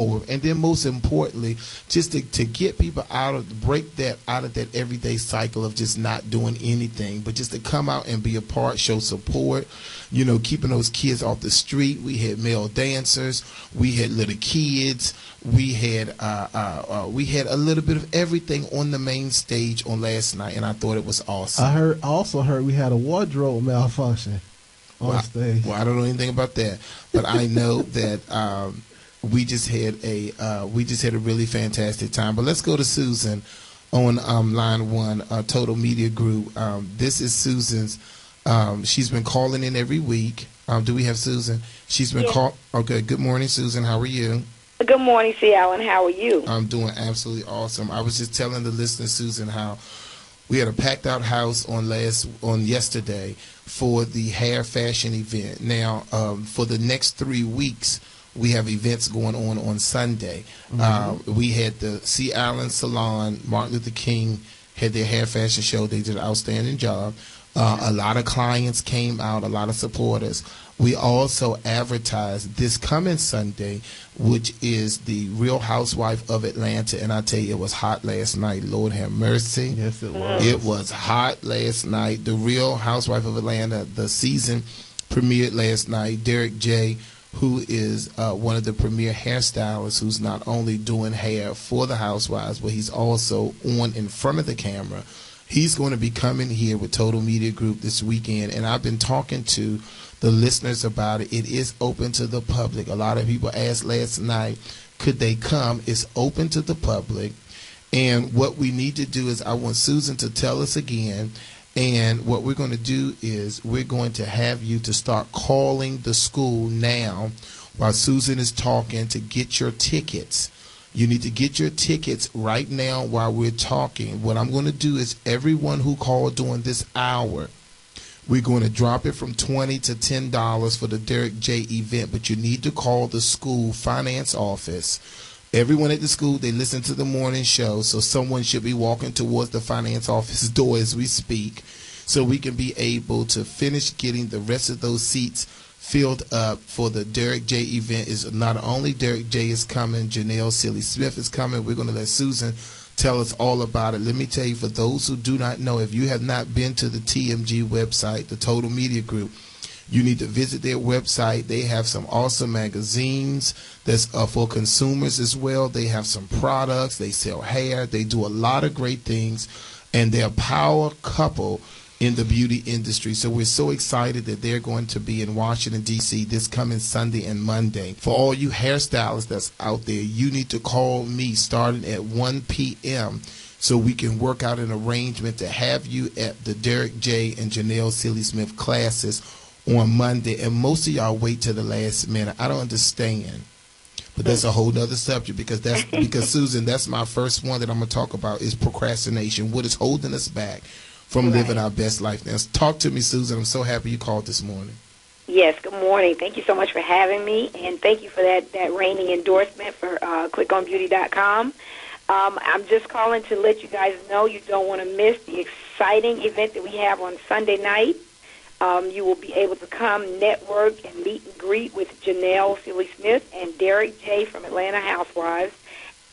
forward. And then most importantly, just to get people break that out of that everyday cycle of just not doing anything, but just to come out and be a part, show support, keeping those kids off the street. We had male dancers, we had little kids, we had a little bit of everything on the main stage on last night, and I thought it was awesome. I also heard we had a wardrobe malfunction on stage. Well, I don't know anything about that, but I know that we just had a really fantastic time. But let's go to Susan on line one, Total Media Group. This is Susan's. She's been calling in every week. Do we have Susan? She's been Okay. Good morning, Susan. How are you? Good morning, C. Allen. How are you? I'm doing absolutely awesome. I was just telling the listeners, Susan, how we had a packed out house on yesterday for the hair fashion event. Now, for the next 3 weeks, we have events going on Sunday. Mm-hmm. We had the C. Allen Salon, Martin Luther King had their hair fashion show. They did an outstanding job. A lot of clients came out, a lot of supporters. We also advertised this coming Sunday, which is the Real Housewife of Atlanta. And I tell you, it was hot last night. Lord have mercy. Yes, it was. It was hot last night. The Real Housewife of Atlanta, the season premiered last night. Derek J., who is one of the premier hairstylists, who's not only doing hair for the housewives, but he's also on in front of the camera. He's going to be coming here with Total Media Group this weekend, and I've been talking to the listeners about it. It is open to the public. A lot of people asked last night, could they come? It's open to the public, and what we need to do is I want Susan to tell us again, and what we're going to do is we're going to have you to start calling the school now while Susan is talking to get your tickets. You need to get your tickets right now while we're talking. What I'm going to do is everyone who called during this hour, we're going to drop it from $20 to $10 for the Derek J event, but you need to call the school finance office. Everyone at the school, they listen to the morning show, so someone should be walking towards the finance office door as we speak, so we can be able to finish getting the rest of those seats filled up for the Derek J event. Is not only Derek J is coming, Janelle Silly Smith is coming. We're going to let Susan tell us all about it. Let me tell you, for those who do not know, if you have not been to the TMG website, the Total Media Group, you need to visit their website. They have some awesome magazines that's for consumers as well. They have some products. They sell hair. They do a lot of great things, and they're a power couple in the beauty industry. So we're so excited that they're going to be in Washington, D.C. this coming Sunday and Monday. For all you hairstylists that's out there, you need to call me starting at 1 p.m. so we can work out an arrangement to have you at the Derek J. and Janelle Silly Smith classes on Monday. And most of y'all wait till the last minute. I don't understand. But that's a whole nother subject because Susan, that's my first one that I'm going to talk about is procrastination. What is holding us back from living our best life? Now, talk to me, Susan. I'm so happy you called this morning. Yes, good morning. Thank you so much for having me, and thank you for that reigning endorsement for clickonbeauty.com. I'm just calling to let you guys know you don't want to miss the exciting event that we have on Sunday night. You will be able to come network and meet and greet with Janelle Silly Smith and Derek J. from Atlanta Housewives.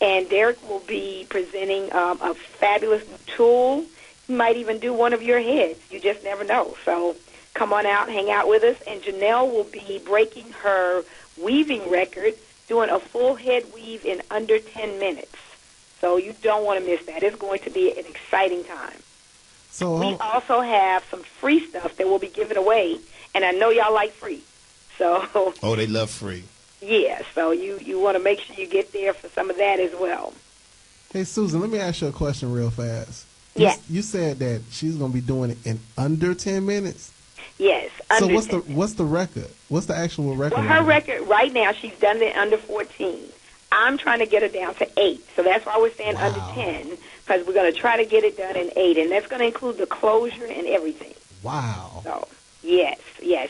And Derek will be presenting a fabulous new tool. He might even do one of your heads. You just never know. So come on out, hang out with us. And Janelle will be breaking her weaving record, doing a full head weave in under 10 minutes. So you don't want to miss that. It's going to be an exciting time. So we also have some free stuff that we'll be giving away, and I know y'all like free. So oh, they love free. Yeah, so you want to make sure you get there for some of that as well. Hey, Susan, let me ask you a question real fast. Yes. You said that she's going to be doing it in under 10 minutes? Yes. So what's the record? What's the actual record? Well, her record right now, she's done it in under 14. I'm trying to get her down to 8. So that's why we're saying under 10, because we're going to try to get it done in 8. And that's going to include the closure and everything. Wow. So, yes.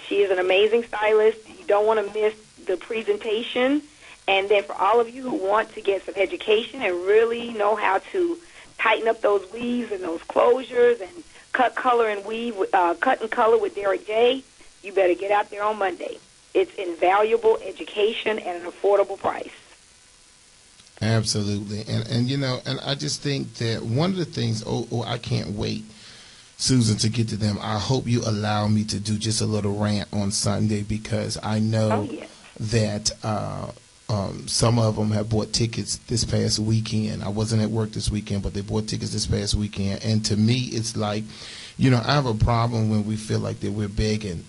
She is an amazing stylist. You don't want to miss the presentation. And then for all of you who want to get some education and really know how to tighten up those weaves and those closures and cut, color, and weave, cut and color with Derek J., you better get out there on Monday. It's invaluable education at an affordable price. Absolutely. And you know, and I just think that one of the things, I can't wait, Susan, to get to them. I hope you allow me to do just a little rant on Sunday, because I know that some of them have bought tickets this past weekend. I wasn't at work this weekend, but they bought tickets this past weekend. And to me, it's like, you know, I have a problem when we feel like that we're begging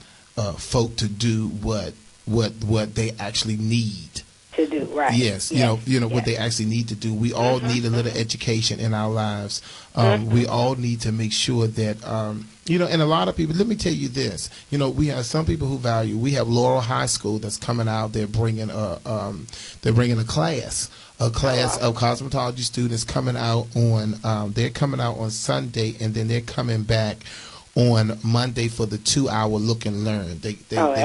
folk to do what they actually need to do, right? Yes, you know what they actually need to do. We all need a little education in our lives. We all need to make sure that you know, and a lot of people. Let me tell you this. You know, we have some people who value. We have Laurel High School that's coming out. They're bringing a class of cosmetology students coming out on. They're coming out on Sunday, and then they're coming back on Monday for the 2-hour look and learn. They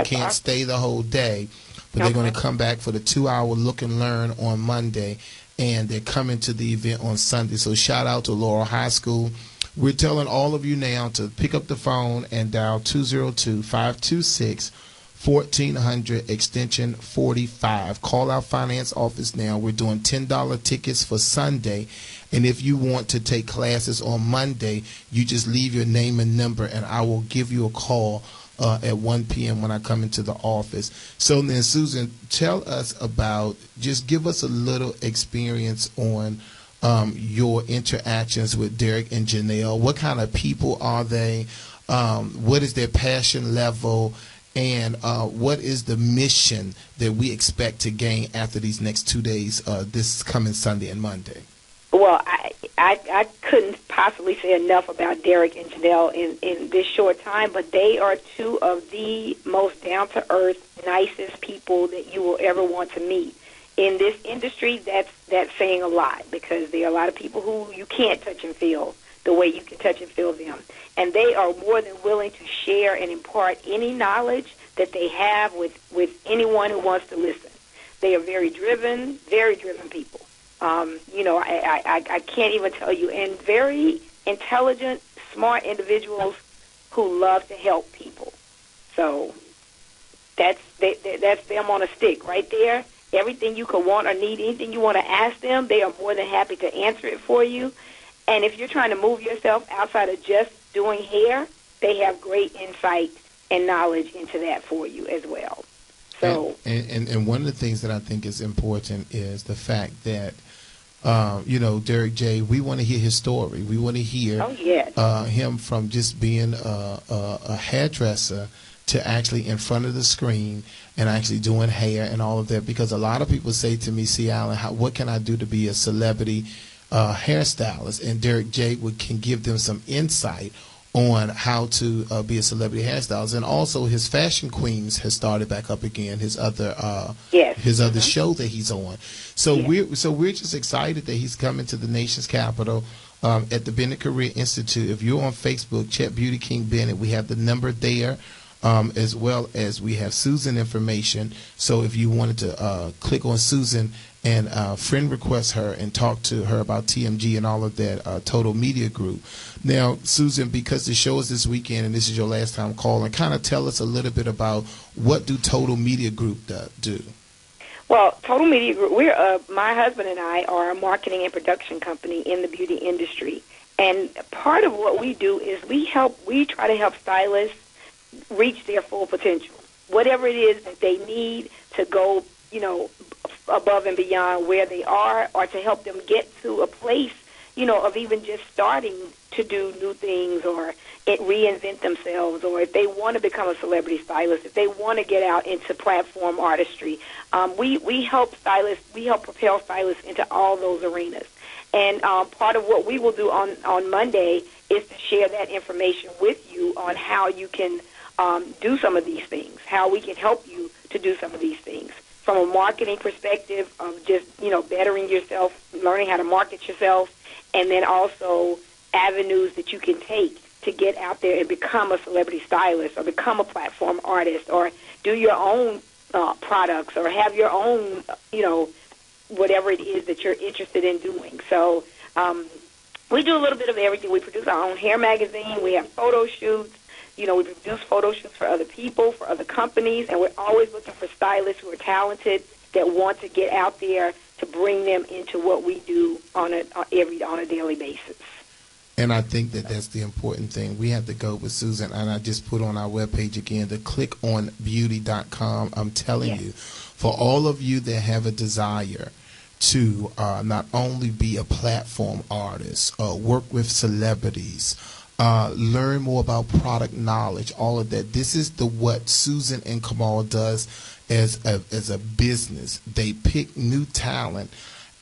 can't stay the whole day. But they're going to come back for the 2-hour look and learn on Monday, and they're coming to the event on Sunday. So shout out to Laurel High School. We're telling all of you now to pick up the phone and dial 202-526-1400 extension 45. Call our finance office now. We're doing $10 tickets for Sunday. And if you want to take classes on Monday, you just leave your name and number, and I will give you a call at 1 p.m. when I come into the office. So then, Susan, tell us about, just give us a little experience on your interactions with Derek and Janelle. What kind of people are they? What is their passion level? And what is the mission that we expect to gain after these next 2 days, this coming Sunday and Monday? Well, I couldn't possibly say enough about Derek and Janelle in this short time, but they are two of the most down-to-earth, nicest people that you will ever want to meet. In this industry, that's saying a lot, because there are a lot of people who you can't touch and feel the way you can touch and feel them. And they are more than willing to share and impart any knowledge that they have with anyone who wants to listen. They are very driven people. You know, I can't even tell you, and very intelligent, smart individuals who love to help people. So that's them on a stick right there. Everything you could want or need, anything you want to ask them, they are more than happy to answer it for you. And if you're trying to move yourself outside of just doing hair, they have great insight and knowledge into that for you as well. So, and one of the things that I think is important is the fact that, you know, Derek J., we want to hear his story. We want to hear him from just being a hairdresser to actually in front of the screen and actually doing hair and all of that. Because a lot of people say to me, C. Allen, what can I do to be a celebrity hairstylist? And Derek J. can give them some insight on how to be a celebrity hairstylist. And also his Fashion Queens has started back up again, his other show that he's on. So we're just excited that he's coming to the nation's capital at the Bennett Career Institute. If you're on Facebook, check Beauty King Bennett. We have the number there, as well as we have Susan information. So if you wanted to click on Susan and friend request her and talk to her about TMG and all of that, Total Media Group. Now, Susan, because the show is this weekend and this is your last time calling, kind of tell us a little bit about what do Total Media Group do? Well, Total Media Group, my husband and I are a marketing and production company in the beauty industry. And part of what we do is we try to help stylists reach their full potential. Whatever it is that they need to go, you know, above and beyond where they are, or to help them get to a place, you know, of even just starting to do new things or reinvent themselves, or if they want to become a celebrity stylist, if they want to get out into platform artistry. We help propel stylists into all those arenas. And part of what we will do on Monday is to share that information with you on how you can do some of these things, how we can help you to do some of these things. From a marketing perspective of just, you know, bettering yourself, learning how to market yourself, and then also avenues that you can take to get out there and become a celebrity stylist or become a platform artist or do your own products or have your own, you know, whatever it is that you're interested in doing. So we do a little bit of everything. We produce our own hair magazine. We have photo shoots. You know, we produce photo shoots for other people, for other companies, and we're always looking for stylists who are talented that want to get out there to bring them into what we do on a daily basis. And I think that that's the important thing. We have to go with Susan, and I just put on our webpage again, the clickonbeauty.com. I'm telling you, for all of you that have a desire to not only be a platform artist, work with celebrities, learn more about product knowledge, all of that. This is what Susan and Kamal does as a business. They pick new talent.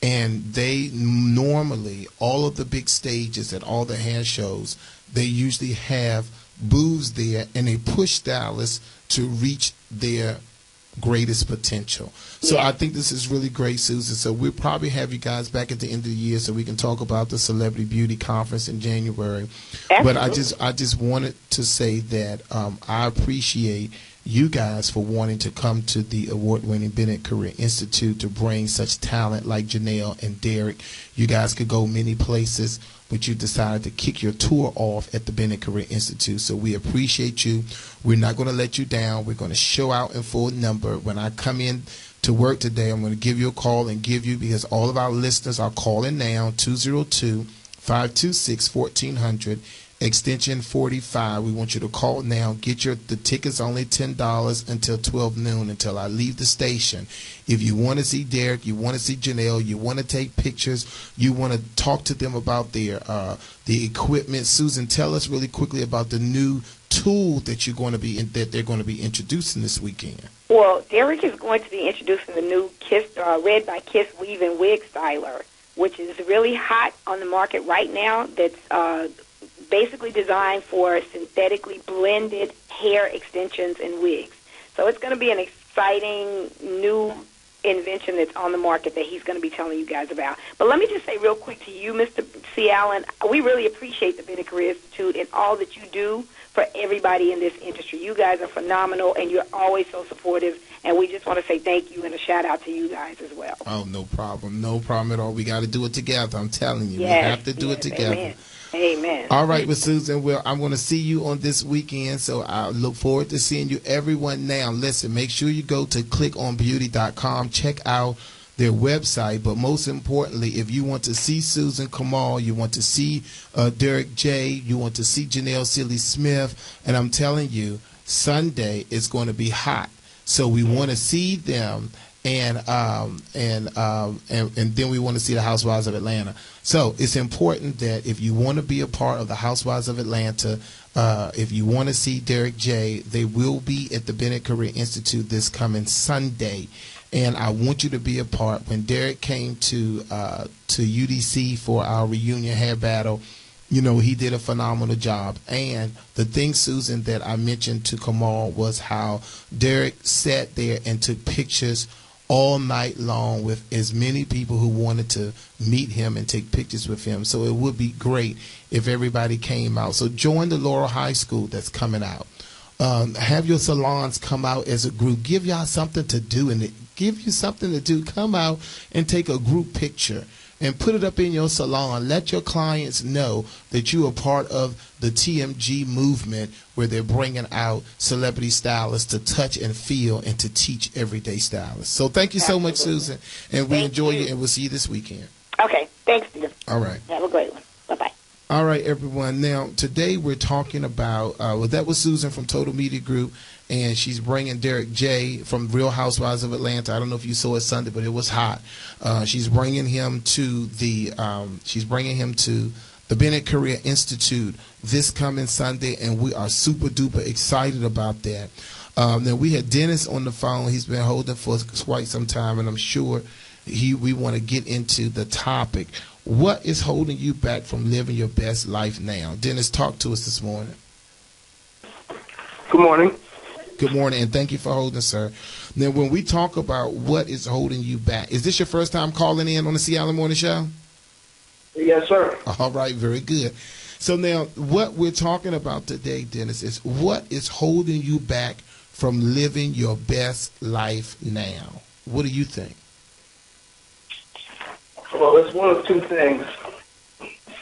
And they normally, all of the big stages at all the hair shows, they usually have booths there, and they push stylists to reach their greatest potential. So I think this is really great, Susan. So we'll probably have you guys back at the end of the year so we can talk about the Celebrity Beauty Conference in January. Absolutely. But I just wanted to say that I appreciate you guys for wanting to come to the award-winning Bennett Career Institute to bring such talent like Janelle and Derek. You guys could go many places, but you decided to kick your tour off at the Bennett Career Institute. So we appreciate you. We're not going to let you down. We're going to show out in full number. When I come in to work today, I'm going to give you a call and give you, because all of our listeners are calling now, 202-526-1400. Extension 45. We want you to call now. Get the tickets only $10 until 12 noon, until I leave the station. If you want to see Derek, you want to see Janelle, you want to take pictures, you want to talk to them about their the equipment. Susan, tell us really quickly about the new tool that they're going to be introducing this weekend. Well, Derek is going to be introducing the new Red by Kiss Weave and Wig Styler, which is really hot on the market right now. That's basically designed for synthetically blended hair extensions and wigs. So it's going to be an exciting new invention that's on the market that he's going to be telling you guys about. But let me just say real quick to you, Mr. C. Allen, we really appreciate the Bennett Career Institute and all that you do for everybody in this industry. You guys are phenomenal, and you're always so supportive, and we just want to say thank you and a shout-out to you guys as well. Oh, no problem. No problem at all. We got to do it together. I'm telling you. Yes, we have to do it together. Amen. Amen. All right, with Susan, well, I'm going to see you on this weekend, so I look forward to seeing you. Everyone now, listen, make sure you go to clickonbeauty.com, check out their website, but most importantly, if you want to see Susan Kamal, you want to see Derek J., you want to see Janelle Seeley Smith, and I'm telling you, Sunday is going to be hot, so we want to see them. And then we want to see the Housewives of Atlanta. So it's important that if you want to be a part of the Housewives of Atlanta, if you want to see Derek J., they will be at the Bennett Career Institute this coming Sunday. And I want you to be a part. When Derek came to UDC for our reunion hair battle, you know, he did a phenomenal job. And the thing, Susan, that I mentioned to Kamal was how Derek sat there and took pictures all night long with as many people who wanted to meet him and take pictures with him. So it would be great if everybody came out. So join the Laurel High School that's coming out. Have your salons come out as a group. Give y'all something to do, and give you something to do. Come out and take a group picture and put it up in your salon. Let your clients know that you are part of the TMG movement, where they're bringing out celebrity stylists to touch and feel and to teach everyday stylists. So thank you so much, Susan, and we enjoy you, and we'll see you this weekend. Okay, thanks, Steve. All right. Have a great one. Bye-bye. All right, everyone. Now, today we're talking about, that was Susan from Total Media Group, and she's bringing Derek J. from Real Housewives of Atlanta. I don't know if you saw it Sunday, but it was hot. She's bringing him to the Bennett Career Institute this coming Sunday, and we are super duper excited about that. Now, we had Dennis on the phone. He's been holding for quite some time, and I'm sure we want to get into the topic. What is holding you back from living your best life now? Dennis, talk to us this morning. Good morning. Good morning, and thank you for holding, sir. Now, when we talk about what is holding you back, is this your first time calling in on the C. Allen Morning Show? Yes, sir. All right, very good. So now, what we're talking about today, Dennis, is what is holding you back from living your best life now? What do you think? Well, it's one of two things.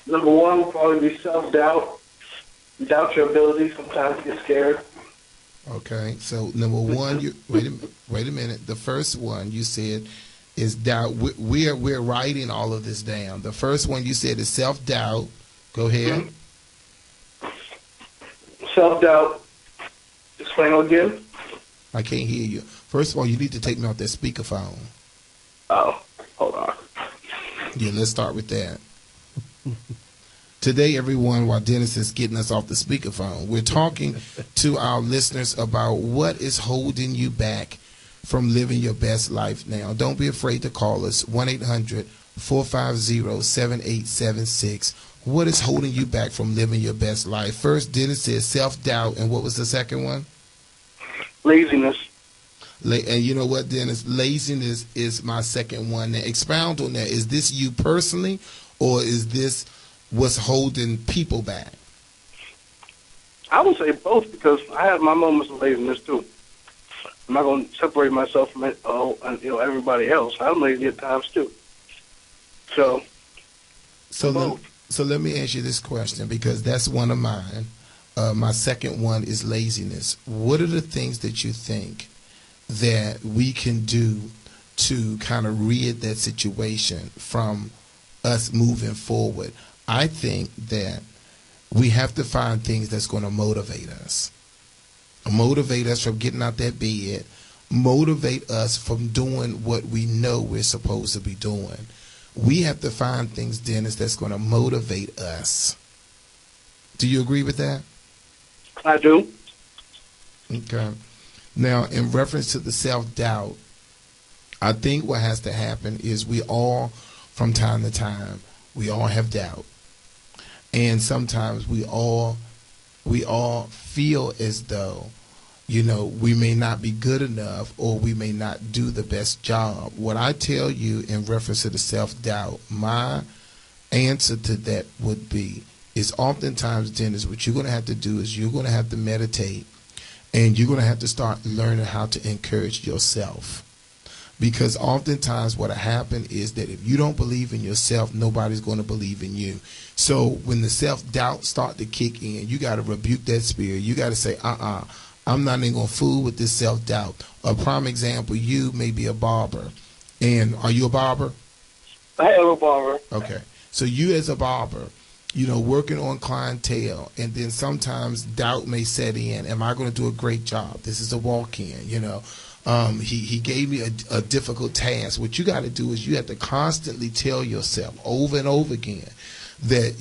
Number one will probably be self-doubt. Doubt your ability. Sometimes get scared. Okay, so number one, wait a minute. The first one, you said is doubt. We're writing all of this down. The first one you said is self-doubt. Go ahead. Self-doubt. Explain again. I can't hear you. First of all, you need to take me off that speakerphone. Oh, hold on. Yeah, let's start with that. Today, everyone, while Dennis is getting us off the speakerphone, we're talking to our listeners about what is holding you back from living your best life now. Don't be afraid to call us, 1-800-450-7876. What is holding you back from living your best life? First, Dennis said self-doubt, and what was the second one? Laziness. And you know what, Dennis? Laziness is my second one. Now, expound on that. Is this you personally, or is this what's holding people back? I would say both, because I have my moments of laziness too. I'm not going to separate myself from everybody else. I'm lazy at times too. So let me ask you this question, because that's one of mine. My second one is laziness. What are the things that you think that we can do to kind of rid that situation from us moving forward? I think that we have to find things that's going to motivate us from getting out that bed, motivate us from doing what we know we're supposed to be doing. We have to find things, Dennis, that's going to motivate us. Do you agree with that? I do. Okay. Now, in reference to the self-doubt, I think what has to happen is we all, from time to time, we all have doubt. And sometimes we all feel as though, we may not be good enough, or we may not do the best job. What I tell you in reference to the self-doubt, my answer to that would be, is oftentimes, Dennis, what you're going to have to do is you're going to have to meditate, and you're going to have to start learning how to encourage yourself. Because oftentimes what happens is that if you don't believe in yourself, nobody's going to believe in you. So when the self-doubt start to kick in, you got to rebuke that spirit. You got to say, I'm not even going to fool with this self-doubt. A prime example, you may be a barber. And are you a barber? I am a barber. Okay. So you as a barber, working on clientele, and then sometimes doubt may set in. Am I going to do a great job? This is a walk-in, He gave me a difficult task. What you got to do is you have to constantly tell yourself over and over again that,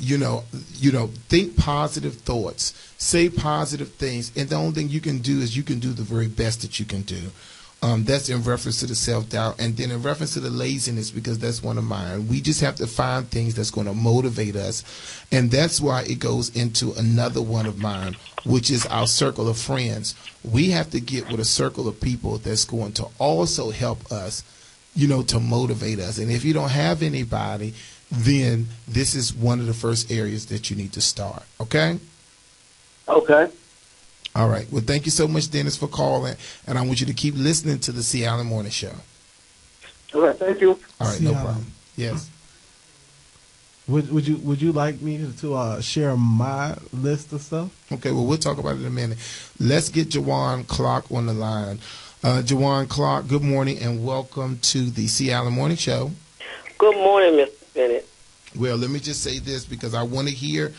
think positive thoughts, say positive things, and the only thing you can do is you can do the very best that you can do. That's in reference to the self-doubt. And then in reference to the laziness, because that's one of mine, we just have to find things that's going to motivate us. And that's why it goes into another one of mine, which is our circle of friends. We have to get with a circle of people that's going to also help us, to motivate us. And if you don't have anybody, then this is one of the first areas that you need to start. Okay? Okay. All right. Well, thank you so much, Dennis, for calling, and I want you to keep listening to the C. Allen Morning Show. All right. Thank you. All right. No problem. Yes. Would you like me to share my list of stuff? Okay. Well, we'll talk about it in a minute. Let's get Jawan Clark on the line. Jawan Clark, good morning, and welcome to the C. Allen Morning Show. Good morning, Mr. Bennett. Well, let me just say this, because I want to hear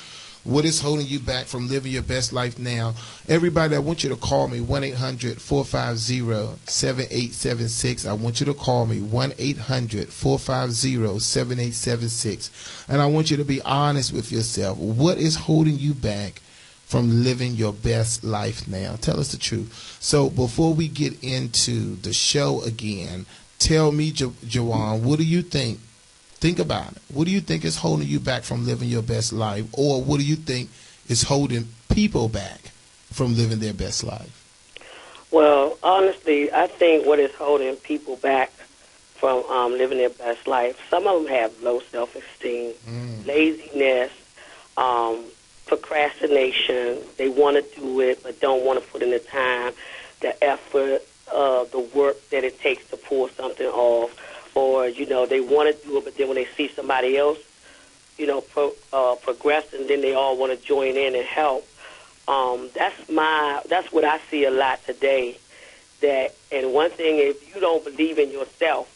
what is holding you back from living your best life now. Everybody, I want you to call me, 1-800-450-7876. I want you to call me, 1-800-450-7876. And I want you to be honest with yourself. What is holding you back from living your best life now? Tell us the truth. So before we get into the show again, tell me, Jawan, what do you think? Think about it. What do you think is holding you back from living your best life? Or what do you think is holding people back from living their best life? Well, honestly, I think what is holding people back from living their best life, some of them have low self-esteem, laziness, procrastination. They want to do it but don't want to put in the time, the effort, the work that it takes to pull something off. Or, they want to do it, but then when they see somebody else, progressing, then they all want to join in and help. That's what I see a lot today. And one thing, if you don't believe in yourself,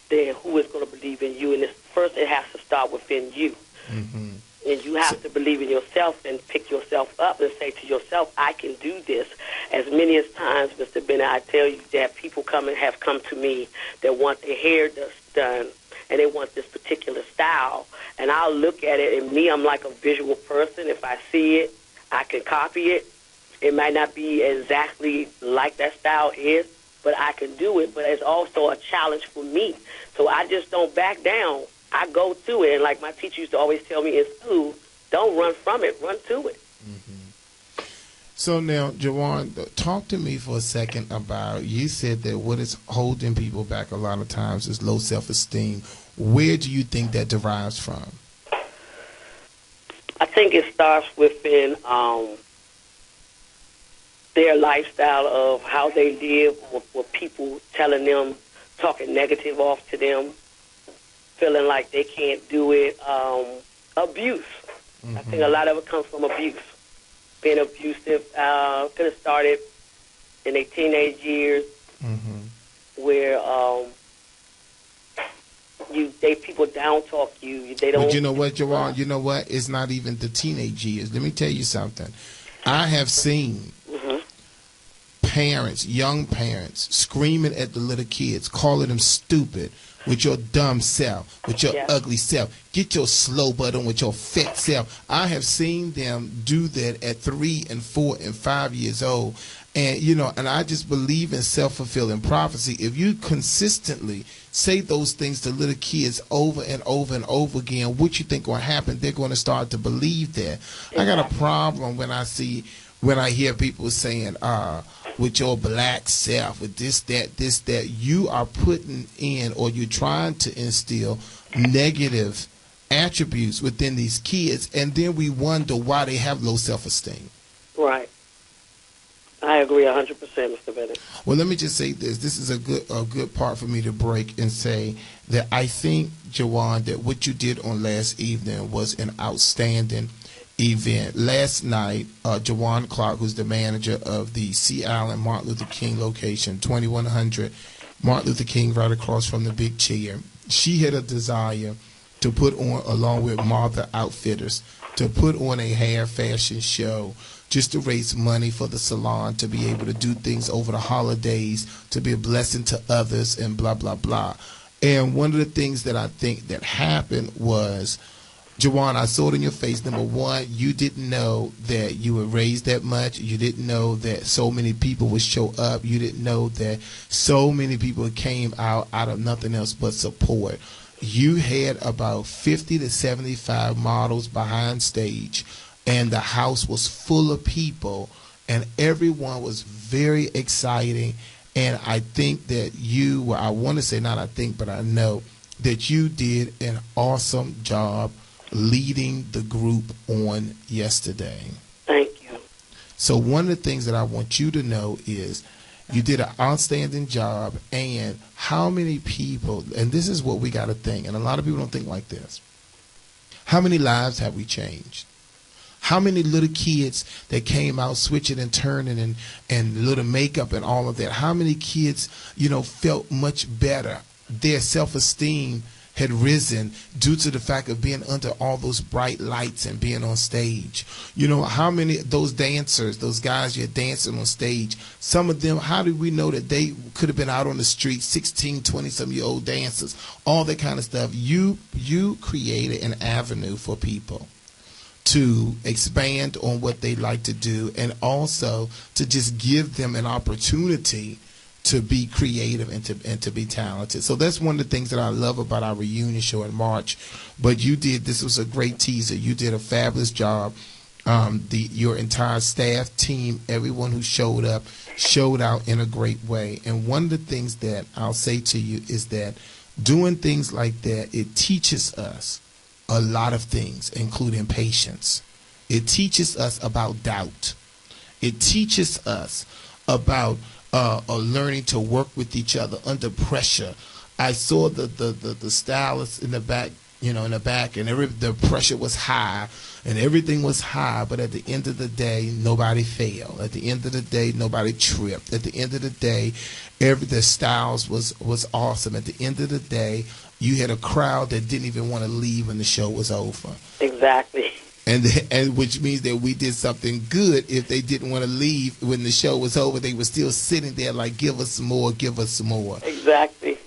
then who is going to believe in you? And first, it has to start within you. Mm-hmm. And you have to believe in yourself and pick yourself up and say to yourself, I can do this. As many as times, Mr. Bennett, I tell you that people have come to me that want their hair done, and they want this particular style. And I'll look at it, and me, I'm like a visual person. If I see it, I can copy it. It might not be exactly like that style is, but I can do it. But it's also a challenge for me. So I just don't back down. I go to it. And like my teacher used to always tell me in school, don't run from it, run to it. Mm-hmm. So now, Jawan, talk to me for a second about, you said that what is holding people back a lot of times is low self-esteem. Where do you think that derives from? I think it starts within their lifestyle of how they live, with people telling them, talking negative off to them, feeling like they can't do it. Abuse. Mm-hmm. I think a lot of it comes from abuse. Being abusive could have started in their teenage years, mm-hmm. where people down talk you. They don't. But you know what, Jawan? You know what? It's not even the teenage years. Let me tell you something. I have seen parents, young parents, screaming at the little kids, calling them stupid with your dumb self, with your ugly self. Get your slow butt on with your fat self. I have seen them do that at 3 and 4 and 5 years old. And, you know, and I just believe in self-fulfilling prophecy. If you consistently say those things to little kids over and over and over again, what you think going to happen? They're going to start to believe that. Exactly. I got a problem when I hear people saying, with your black self, with this, that, you are putting in, or you're trying to instill negative attributes within these kids, and then we wonder why they have low self-esteem. Right. I agree 100%, Mr. Bennett. Well, let me just say this. This is a good part for me to break and say that I think, Jawan, that what you did on last evening was an outstanding event. Last night, Jawan Clark, who's the manager of the Sea Island Martin Luther King location, 2100 Martin Luther King, right across from the Big Chair, she had a desire to put on, along with Martha Outfitters, to put on a hair fashion show just to raise money for the salon, to be able to do things over the holidays, to be a blessing to others, and blah, blah, blah. And one of the things that I think that happened was, Jawan, I saw it in your face. Number one, you didn't know that you would raise that much. You didn't know that so many people would show up. You didn't know that so many people came out of nothing else but support. You had about 50 to 75 models behind stage, and the house was full of people, and everyone was very exciting. And I think that you, well, I want to say not I think, but I know that you did an awesome job leading the group on yesterday. Thank you. So one of the things that I want you to know is you did an outstanding job, and how many people, and this is what we got to think, and a lot of people don't think like this. How many lives have we changed? How many little kids that came out switching and turning and little makeup and all of that? How many kids, you know, felt much better? Their self-esteem had risen due to the fact of being under all those bright lights and being on stage. You know, how many of those dancers, those guys you're dancing on stage, some of them, how did we know that they could have been out on the street, 16, 20-some-year-old dancers, all that kind of stuff. You created an avenue for people to expand on what they like to do, and also to just give them an opportunity to be creative and to be talented. So that's one of the things that I love about our reunion show in March. But this was a great teaser. You did a fabulous job. Your entire staff, team, everyone who showed up, showed out in a great way. And one of the things that I'll say to you is that doing things like that, it teaches us a lot of things, including patience. It teaches us about doubt. It teaches us about learning to work with each other under pressure. I saw the stylist in the back in the back, and the pressure was high, and everything was high. But at the end of the day, nobody fell. At the end of the day, nobody tripped. At the end of the day, the styles was awesome. At the end of the day, you had a crowd that didn't even want to leave when the show was over. Exactly. And which means that we did something good. If they didn't want to leave when the show was over, they were still sitting there like, give us some more, give us some more. Exactly.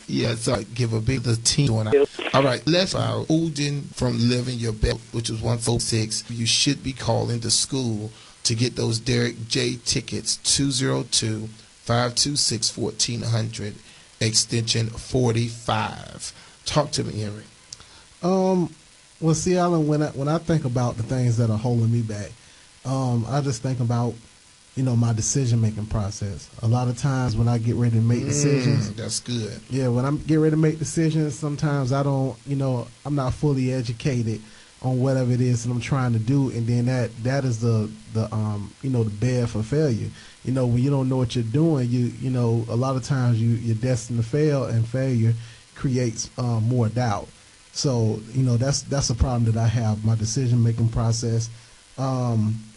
Yeah, so give a big the team doing it. All right, let's Udin from Living Your Best, which was 146. You should be calling the school to get those Derek J tickets, 202-526-1400, extension 45. Talk to me, Henry. Well, see, Alan, when I think about the things that are holding me back, I just think about, my decision-making process. A lot of times when I get ready to make decisions. That's good. Yeah, when I'm getting ready to make decisions, sometimes I don't, I'm not fully educated on whatever it is that I'm trying to do, and then that is the bed for failure. When you don't know what you're doing, a lot of times you're destined to fail, and failure creates more doubt. So, that's a problem that I have, my decision-making process.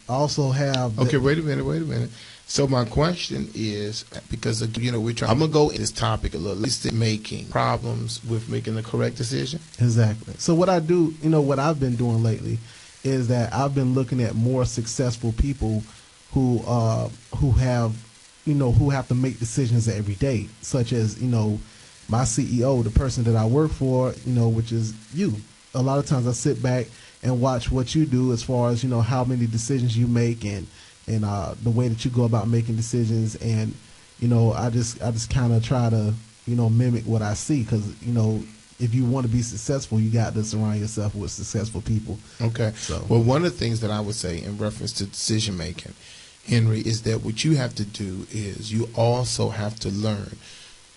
I also have... Okay, wait a minute. So my question is, because, I'm going to go in this topic a little. Making problems with making the correct decision? Exactly. So what I do, what I've been doing lately is that I've been looking at more successful people who have to make decisions every day, such as, my CEO, the person that I work for, which is you. A lot of times I sit back and watch what you do as far as, how many decisions you make and the way that you go about making decisions. And, I just kind of try to, mimic what I see, because, if you want to be successful, you got to surround yourself with successful people. Okay. So, well, one of the things that I would say in reference to decision making, Henry, is that what you have to do is you also have to learn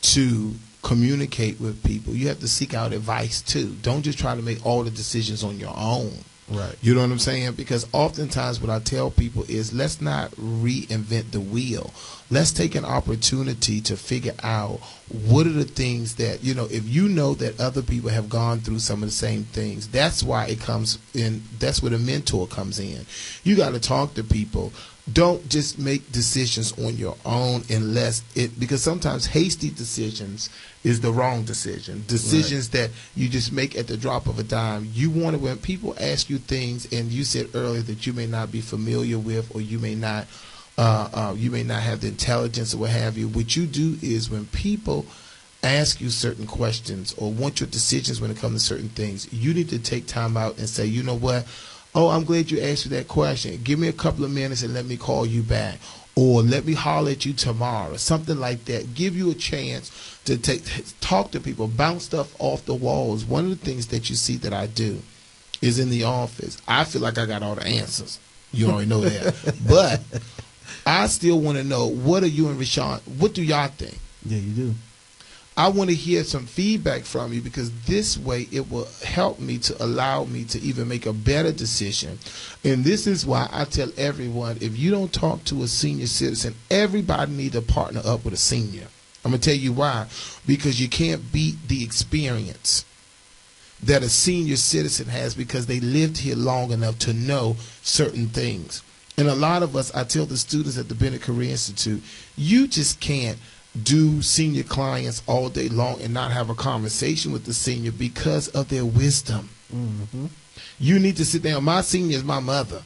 to communicate with people. You have to seek out advice too. Don't just try to make all the decisions on your own. right. You know what I'm saying? Because oftentimes what I tell people is, let's not reinvent the wheel. Let's take an opportunity to figure out what are the things that, if you know that other people have gone through some of the same things, that's why it comes in. That's where the mentor comes in. You got to talk to people. Don't just make decisions on your own because sometimes hasty decisions is the wrong decision. Decisions that you just make at the drop of a dime. You want to, when people ask you things, and you said earlier that you may not be familiar with, or you may not have the intelligence or what have you. What you do is, when people ask you certain questions or want your decisions when it comes to certain things, you need to take time out and say, you know what? Oh, I'm glad you asked me that question. Give me a couple of minutes and let me call you back. Or let me holler at you tomorrow. Something like that. Give you a chance to talk to people, bounce stuff off the walls. One of the things that you see that I do is in the office. I feel like I got all the answers. You already know that. But I still want to know, what are you and Rashawn, what do y'all think? Yeah, you do. I want to hear some feedback from you, because this way it will help me to allow me to even make a better decision. And this is why I tell everyone, if you don't talk to a senior citizen, everybody needs to partner up with a senior. I'm going to tell you why. Because you can't beat the experience that a senior citizen has, because they lived here long enough to know certain things. And a lot of us, I tell the students at the Bennett Career Institute, you just can't do senior clients all day long and not have a conversation with the senior because of their wisdom. Mm-hmm. You need to sit down. My senior is my mother.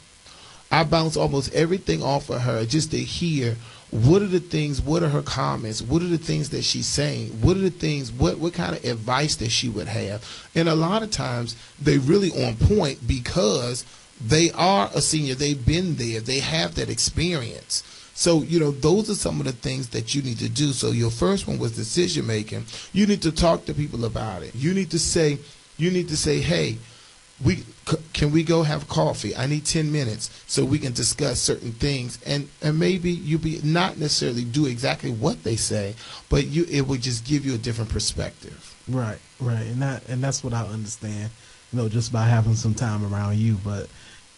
I bounce almost everything off of her just to hear what are the things, what are her comments, what are the things that she's saying, what are the things, what kind of advice that she would have. And a lot of times they really on point because they are a senior. They've been there. They have that experience. So, those are some of the things that you need to do. So your first one was decision making. You need to talk to people about it. You need to say, hey, can we go have coffee? I need 10 minutes so we can discuss certain things. And maybe you not necessarily do exactly what they say, but it will just give you a different perspective. Right. And that's what I understand, just by having some time around you. But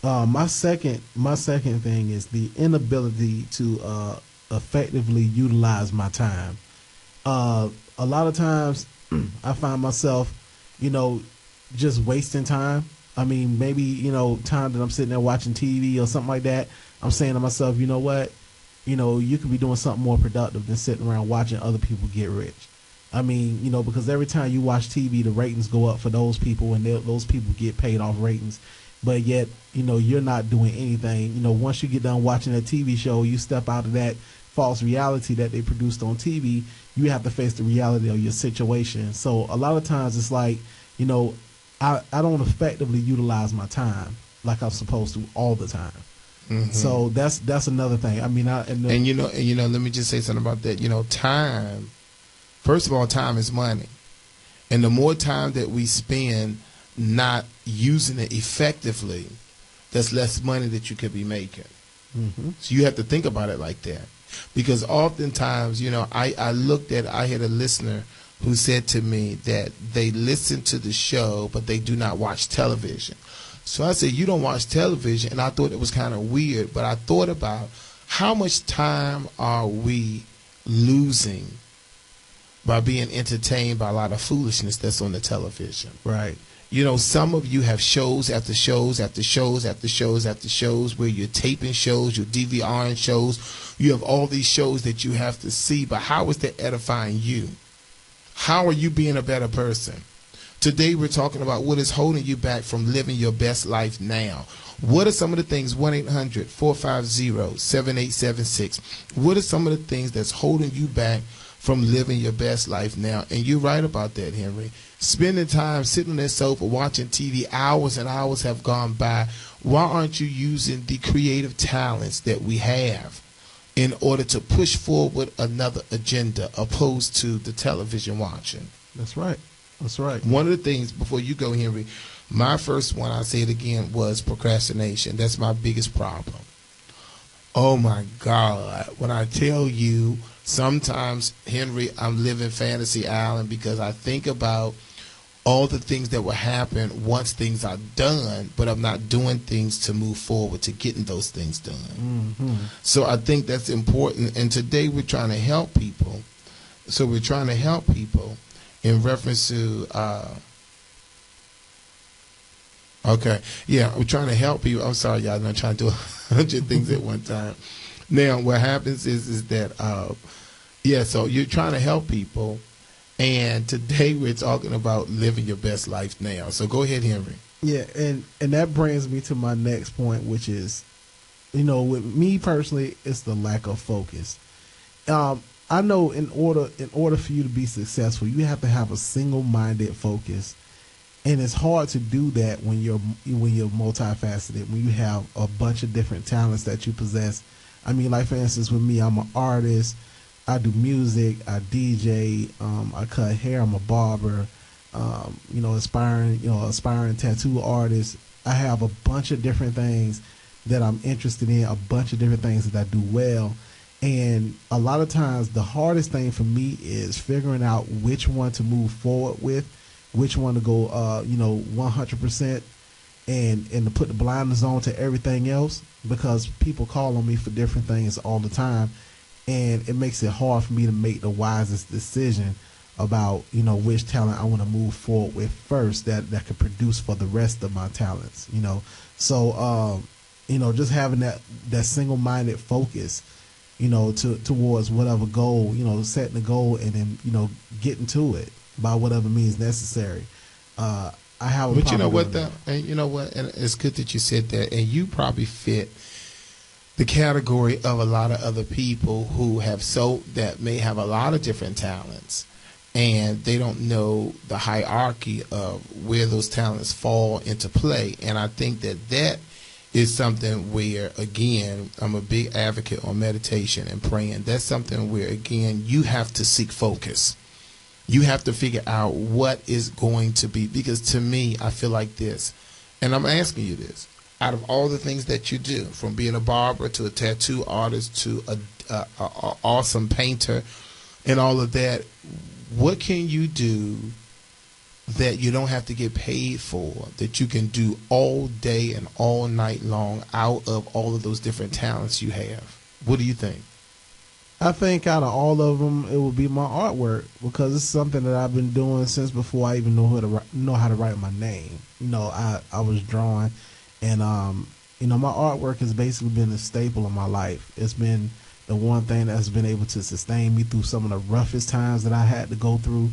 my second thing is the inability to effectively utilize my time. A lot of times I find myself, just wasting time. I mean, maybe, time that I'm sitting there watching TV or something like that, I'm saying to myself, you know what? You could be doing something more productive than sitting around watching other people get rich. I mean, because every time you watch TV, the ratings go up for those people, and those people get paid off ratings. But yet, you're not doing anything. Once you get done watching that TV show, you step out of that false reality that they produced on TV. You have to face the reality of your situation. So a lot of times it's like, I don't effectively utilize my time like I'm supposed to all the time. Mm-hmm. So that's another thing. I mean, let me just say something about that. Time. First of all, time is money, and the more time that we spend not using it effectively, that's less money that you could be making. Mm-hmm. So you have to think about it like that, because oftentimes, I had a listener who said to me that they listen to the show, but they do not watch television. So I said, you don't watch television, and I thought it was kind of weird, but I thought about how much time are we losing by being entertained by a lot of foolishness that's on the television. Right. Some of you have shows after shows after shows after shows after shows where you're taping shows, you're DVRing shows. You have all these shows that you have to see, but how is that edifying you? How are you being a better person? Today we're talking about what is holding you back from living your best life now. What are some of the things, 1-800-450-7876, what are some of the things that's holding you back from living your best life now? And you're right about that, Henry. Spending time sitting on that sofa watching TV, hours and hours have gone by. Why aren't you using the creative talents that we have in order to push forward another agenda opposed to the television watching? That's right. That's right. One of the things, before you go, Henry, my first one, I'll say it again, was procrastination. That's my biggest problem. Oh, my God. When I tell you, sometimes, Henry, I'm living Fantasy Island because I think about all the things that will happen once things are done, but I'm not doing things to move forward to getting those things done. Mm-hmm. So I think that's important. And today we're trying to help people. So we're trying to help people in reference to, we're trying to help people. I'm sorry, y'all, I'm not trying to do 100 things at one time. Now, what happens is that, so you're trying to help people, and today we're talking about living your best life now. So go ahead, Henry. Yeah, and that brings me to my next point, which is, with me personally, it's the lack of focus. I know in order for you to be successful, you have to have a single-minded focus, and it's hard to do that when you're multifaceted, when you have a bunch of different talents that you possess. I mean, like for instance, with me, I'm an artist. I do music. I DJ. I cut hair. I'm a barber. Aspiring tattoo artist. I have a bunch of different things that I'm interested in. A bunch of different things that I do well. And a lot of times the hardest thing for me is figuring out which one to move forward with, which one to go, 100% and to put the blinders on to everything else, because people call on me for different things all the time. And it makes it hard for me to make the wisest decision about, which talent I want to move forward with first that could produce for the rest of my talents, So, just having that single-minded focus, towards whatever goal, setting a goal and then, getting to it by whatever means necessary. I have a But you know what, though? And you know what? And it's good that you said that. And you probably fit the category of a lot of other people that may have a lot of different talents, and they don't know the hierarchy of where those talents fall into play. And I think that is something where, again, I'm a big advocate on meditation and praying. That's something where, again, you have to seek focus. You have to figure out what is going to be, because to me, I feel like this, and I'm asking you this. Out of all the things that you do, from being a barber to a tattoo artist to a awesome painter and all of that, what can you do that you don't have to get paid for, that you can do all day and all night long out of all of those different talents you have? What do you think? I think out of all of them, it would be my artwork because it's something that I've been doing since before I even know how to write my name. I was drawing, and my artwork has basically been a staple of my life. It's been the one thing that's been able to sustain me through some of the roughest times that I had to go through,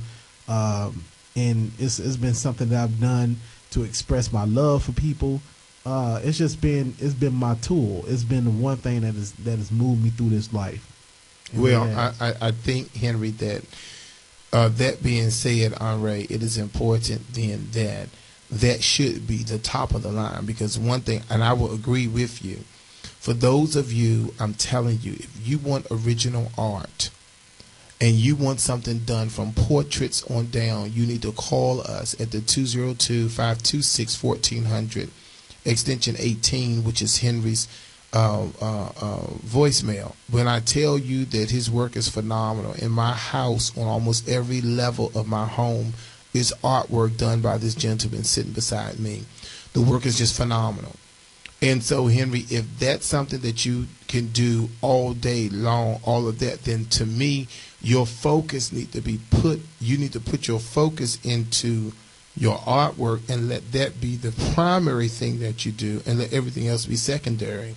and it's been something that I've done to express my love for people. It's been my tool. It's been the one thing that has moved me through this life. Well, I think, Henry, that that being said, Andre, it is important then that should be the top of the line, because one thing, and I will agree with you, for those of you, I'm telling you, if you want original art and you want something done from portraits on down, you need to call us at the 202-526-1400, extension 18, which is Henry's voicemail. When I tell you that his work is phenomenal, in my house, on almost every level of my home, is artwork done by this gentleman sitting beside me. The work is just phenomenal. And so, Henry, if that's something that you can do all day long, all of that, then to me, your focus need to be you need to put your focus into your artwork and let that be the primary thing that you do, and let everything else be secondary,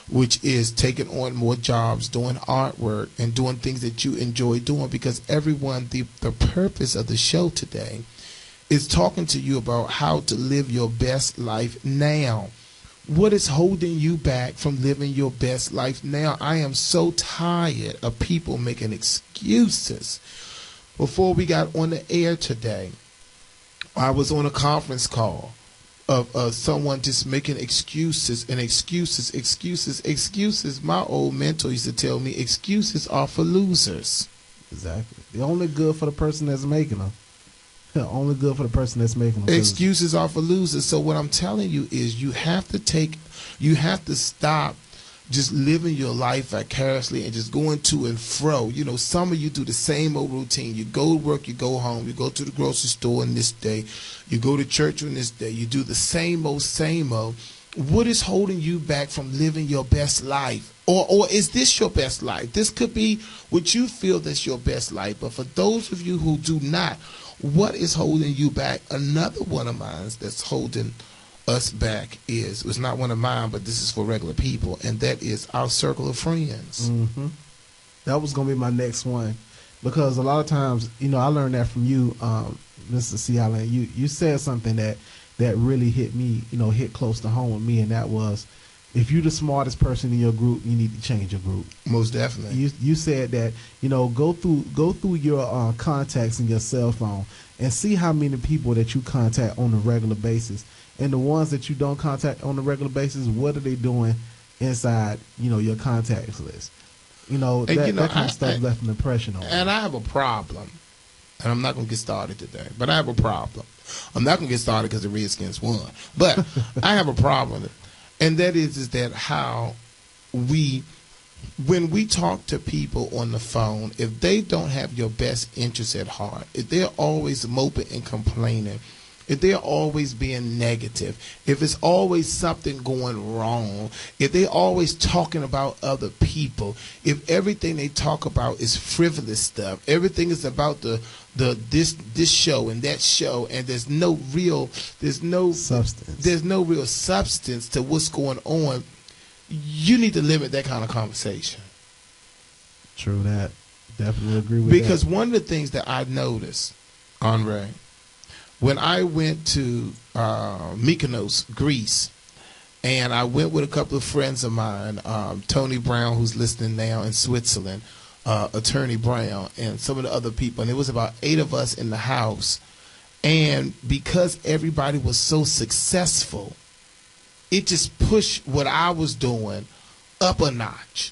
which is taking on more jobs, doing artwork, and doing things that you enjoy doing. Because everyone, the purpose of the show today is talking to you about how to live your best life now. What is holding you back from living your best life now? I am so tired of people making excuses. Before we got on the air today, I was on a conference call of someone just making excuses and excuses. My old mentor used to tell me excuses are for losers. Exactly. They're only good for the person that's making them. They're only good for the person that's making them. Excuses are for losers. So what I'm telling you is you have to stop just living your life vicariously and just going to and fro. Some of you do the same old routine. You go to work, you go home, you go to the grocery store on this day, you go to church on this day, you do the same old. What is holding you back from living your best life? Or is this your best life? This could be what you feel that's your best life. But for those of you who do not, what is holding you back? Another one of mine that's holding us back it's not one of mine, but this is for regular people, and that is our circle of friends. Mm-hmm. That was going to be my next one, because a lot of times, I learned that from you, Mr. C. Allen. You said something that really hit me, hit close to home with me, and that was, if you're the smartest person in your group, you need to change your group. Most definitely. You said that, go through your contacts in your cell phone and see how many people that you contact on a regular basis. And the ones that you don't contact on a regular basis, what are they doing inside, your contacts list? That kind of stuff left an impression on me. And I have a problem, and I'm not going to get started today, but I have a problem. I'm not going to get started because the Redskins won, but I have a problem, and that is that how when we talk to people on the phone, if they don't have your best interests at heart, if they're always moping and complaining, if they're always being negative, if it's always something going wrong, if they're always talking about other people, if everything they talk about is frivolous stuff, everything is about this show and that show, and there's no real substance to what's going on, you need to limit that kind of conversation. True that. Definitely agree with because that. One of the things that I noticed, Andre, when I went to Mykonos, Greece, and I went with a couple of friends of mine, Tony Brown, who's listening now in Switzerland, Attorney Brown, and some of the other people, and it was about 8 of us in the house. And because everybody was so successful, it just pushed what I was doing up a notch.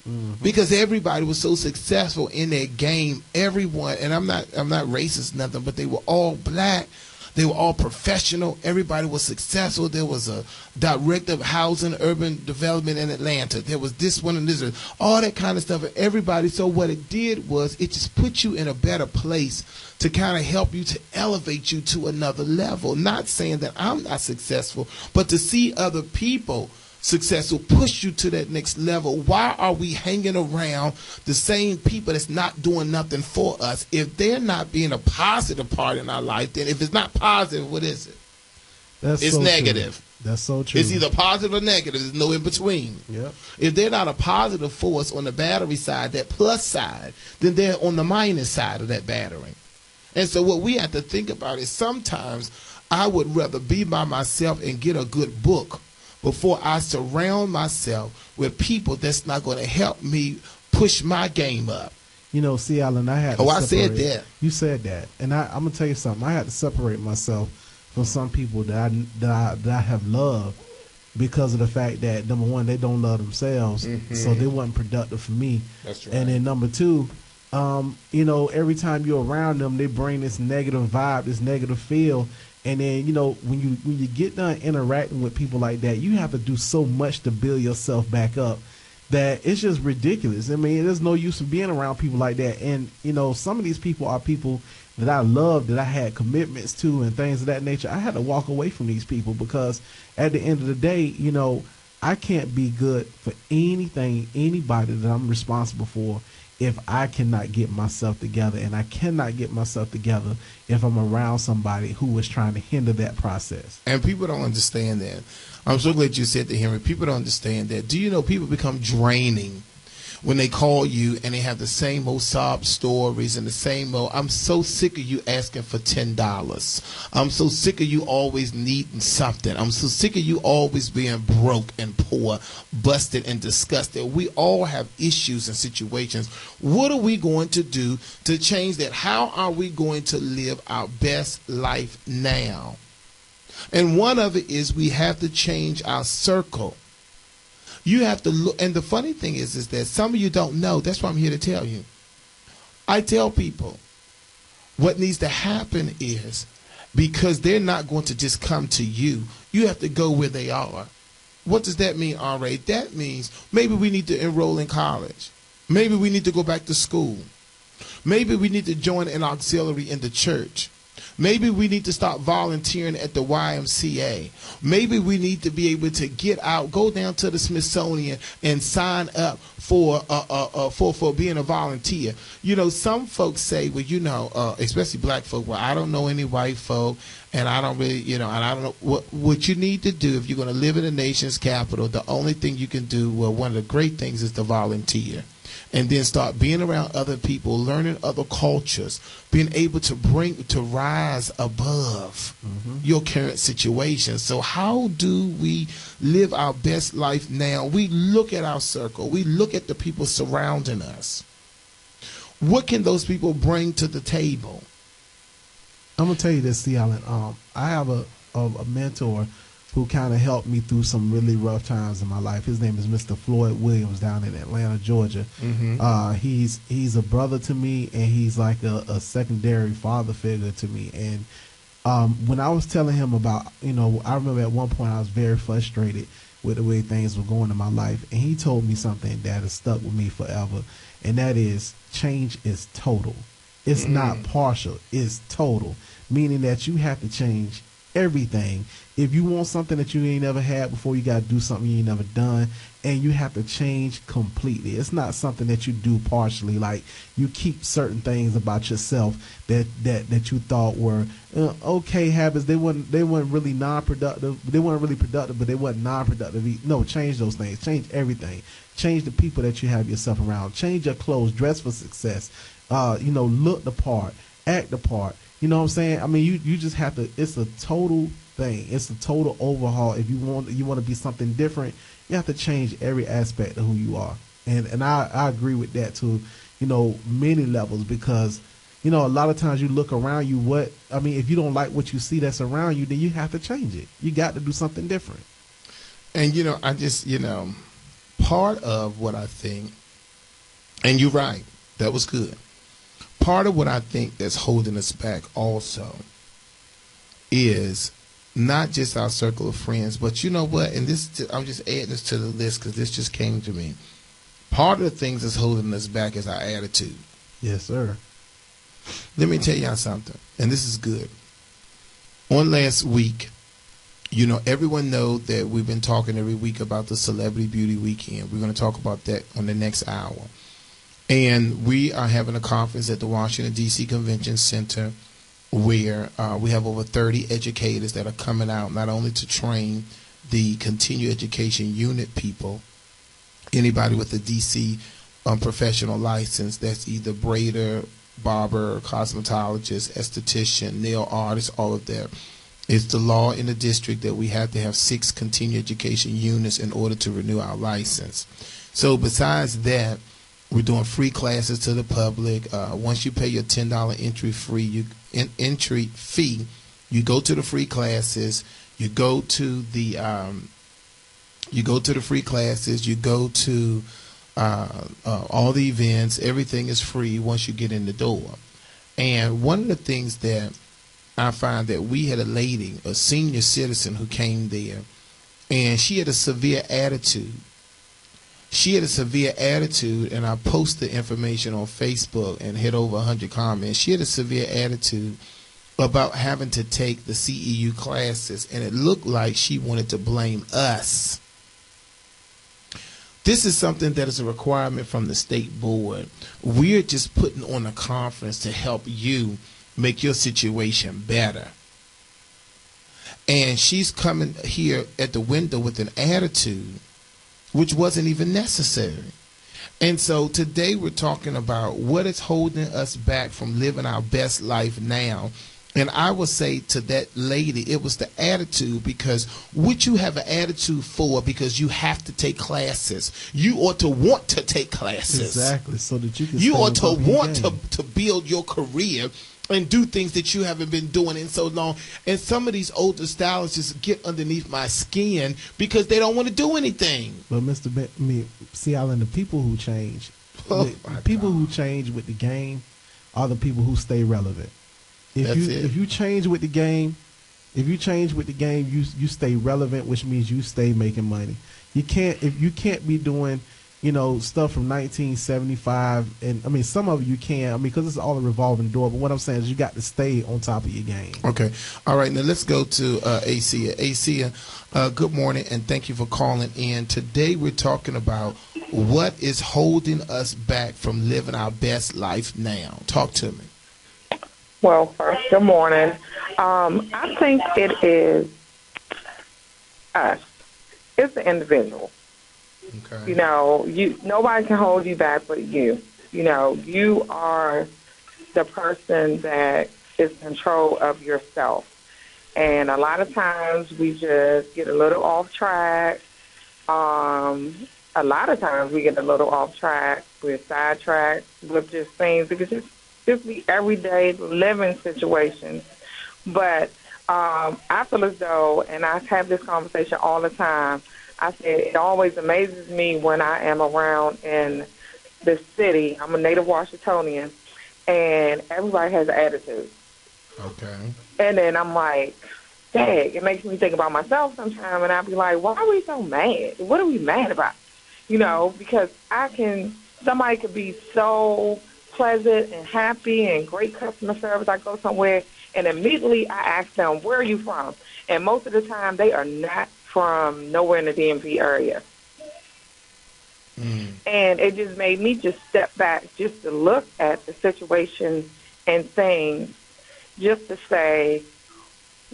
Mm-hmm. Because everybody was so successful in their game. Everyone, and I'm not racist, nothing, but they were all black. They were all professional. Everybody was successful. There was a director of housing, urban development in Atlanta. There was this one and this one, all that kind of stuff. And everybody, so what it did was it just put you in a better place to kind of help you, to elevate you to another level. Not saying that I'm not successful, but to see other people success will push you to that next level. Why are we hanging around the same people that's not doing nothing for us? If they're not being a positive part in our life, then if it's not positive, what is it? It's so negative. True. That's so true. It's either positive or negative. There's no in between. Yep. If they're not a positive force on the battery side, that plus side, then they're on the minus side of that battery. And so what we have to think about is sometimes I would rather be by myself and get a good book before I surround myself with people that's not going to help me push my game up. You know, see, Alan, I had to I said that. You said that. And I'm going to tell you something. I had to separate myself from some people that I have loved because of the fact that, number one, they don't love themselves, so they wasn't productive for me. That's right. And then number two, you know, every time you're around them, they bring this negative vibe, this negative feel. And then, you know, when you get done interacting with people like that, you have to do so much to build yourself back up that it's just ridiculous. I mean, there's no use in being around people like that. And, you know, some of these people are people that I love, that I had commitments to and things of that nature. I had to walk away from these people because at the end of the day, you know, I can't be good for anything, anybody that I'm responsible for if I cannot get myself together. And I cannot get myself together if I'm around somebody who is trying to hinder that process. And people don't understand that. I'm so glad you said that, Henry. People don't understand that. Do you know people become draining when they call you and they have the same old sob stories and the same old, I'm so sick of you asking for $10. I'm so sick of you always needing something. I'm so sick of you always being broke and poor, busted and disgusted. We all have issues and situations. What are we going to do to change that? How are we going to live our best life now? And one of it is we have to change our circle. You have to look, and the funny thing is that some of you don't know. That's why I'm here to tell you. I tell people what needs to happen is, because they're not going to just come to you, you have to go where they are. What does that mean, R.A.? That means maybe we need to enroll in college. Maybe we need to go back to school. Maybe we need to join an auxiliary in the church. Maybe we need to start volunteering at the YMCA. Maybe we need to be able to get out, go down to the Smithsonian and sign up for being a volunteer. You know, some folks say, well, you know, especially black folk, well, I don't know any white folk, and I don't really, you know, and I don't know what you need to do if you're going to live in the nation's capital. The only thing you can do, well, one of the great things is to volunteer. And then start being around other people, learning other cultures, being able to rise above your current situation. So how do we live our best life now? We look at our circle. We look at the people surrounding us. What can those people bring to the table? I'm going to tell you this, C. Allen. I have a mentor who kind of helped me through some really rough times in my life. His name is Mr. Floyd Williams down in Atlanta, Georgia. He's a brother to me, and he's like a secondary father figure to me. And when I was telling him about, you know, I remember at one point I was very frustrated with the way things were going in my life, and he told me something that has stuck with me forever, and that is change is total. It's not partial, it's total, meaning that you have to change everything. If you want something that you ain't never had before, you got to do something you ain't never done, and you have to change completely. It's not something that you do partially, like you keep certain things about yourself that you thought were okay habits. They weren't really non-productive. They weren't really productive, but they weren't non-productive. No, change those things. Change everything. Change the people that you have yourself around. Change your clothes. Dress for success. You know, look the part. Act the part. You know what I'm saying? I mean, you just have to. It's a total thing. It's a total overhaul. If you want to be something different, you have to change every aspect of who you are. And I agree with that to, you know, many levels, because, you know, a lot of times you look around you. If you don't like what you see that's around you, then you have to change it. You got to do something different. And, you know, I just, you know, part of what I think, and you're right, that was good. Part of what I think that's holding us back also is not just our circle of friends, but you know what? And this, I'm just adding this to the list because this just came to me. Part of the things that's holding us back is our attitude. Yes, sir. Let me tell y'all something, and this is good. On last week, Everyone know that we've been talking every week about the Celebrity Beauty Weekend. We're going to talk about that on the next hour. And we are having a conference at the Washington, D.C. Convention Center where we have over 30 educators that are coming out not only to train the continuing education unit people, anybody with a D.C. Professional license, that's either braider, barber, cosmetologist, esthetician, nail artist, all of that. It's the law in the district that we have to have 6 continuing education units in order to renew our license. So besides that, we're doing free classes to the public. Once you pay your $10 entry fee, you go to the free classes. You go to the free classes. You go to all the events. Everything is free once you get in the door. And one of the things that I find that we had a lady, a senior citizen who came there, and she had a severe attitude. And I posted information on Facebook and hit over 100 comments. She had a severe attitude about having to take the CEU classes, and it looked like she wanted to blame us. This is something that is a requirement from the state board. We're just putting on a conference to help you make your situation better. And she's coming here at the window with an attitude which wasn't even necessary. And so today we're talking about what is holding us back from living our best life now. And I would say to that lady, it was the attitude, because what you have an attitude for, because you have to take classes. You ought to want to take classes. Exactly, so that you can. You ought to want to build your career and do things that you haven't been doing in so long. And some of these older stylists get underneath my skin because they don't want to do anything. But see, Alan, the people who change, who change with the game are the people who stay relevant. If you change with the game, you stay relevant, which means you stay making money. You can't be doing, stuff from 1975, and I mean some of you can, because it's all a revolving door. But what I'm saying is you got to stay on top of your game. Okay, all right. Now let's go to Acia. Acia, good morning, and thank you for calling in. Today we're talking about what is holding us back from living our best life now. Talk to me. Well, first, good morning. I think it is us. It's the individual. Okay. Nobody can hold you back but you. You are the person that is in control of yourself. And a lot of times we just get a little off track. We're sidetracked with just things. Because just be everyday living situations. But I feel as though, and I have this conversation all the time, I said it always amazes me when I am around in the city. I'm a native Washingtonian, and everybody has an attitude. Okay. And then I'm like, dang, it makes me think about myself sometimes, and I'll be like, why are we so mad? What are we mad about? Because somebody could be so pleasant and happy and great customer service. I go somewhere, and immediately I ask them, where are you from? And most of the time, they are not from nowhere in the DMV area. And it just made me just step back just to look at the situation and things, just to say,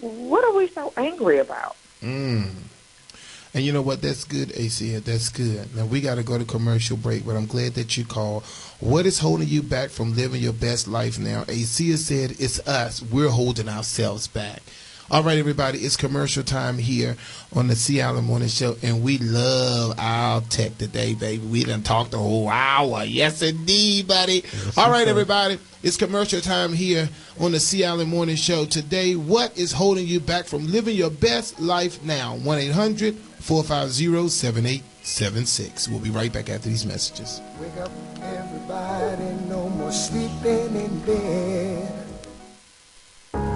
what are we so angry about? And you know what? That's good, ACA. That's good. Now, we got to go to commercial break, but I'm glad that you called. What is holding you back from living your best life now? ACA said it's us. We're holding ourselves back. All right, everybody, it's commercial time here on the C. Allen Morning Show, and we love our tech today, baby. We done talked the whole hour. Yes, indeed, buddy. Yes, all right, everybody, it's commercial time here on the C. Allen Morning Show. Today, what is holding you back from living your best life now? 1-800-450-7876. We'll be right back after these messages. Wake up, everybody, no more sleeping in bed.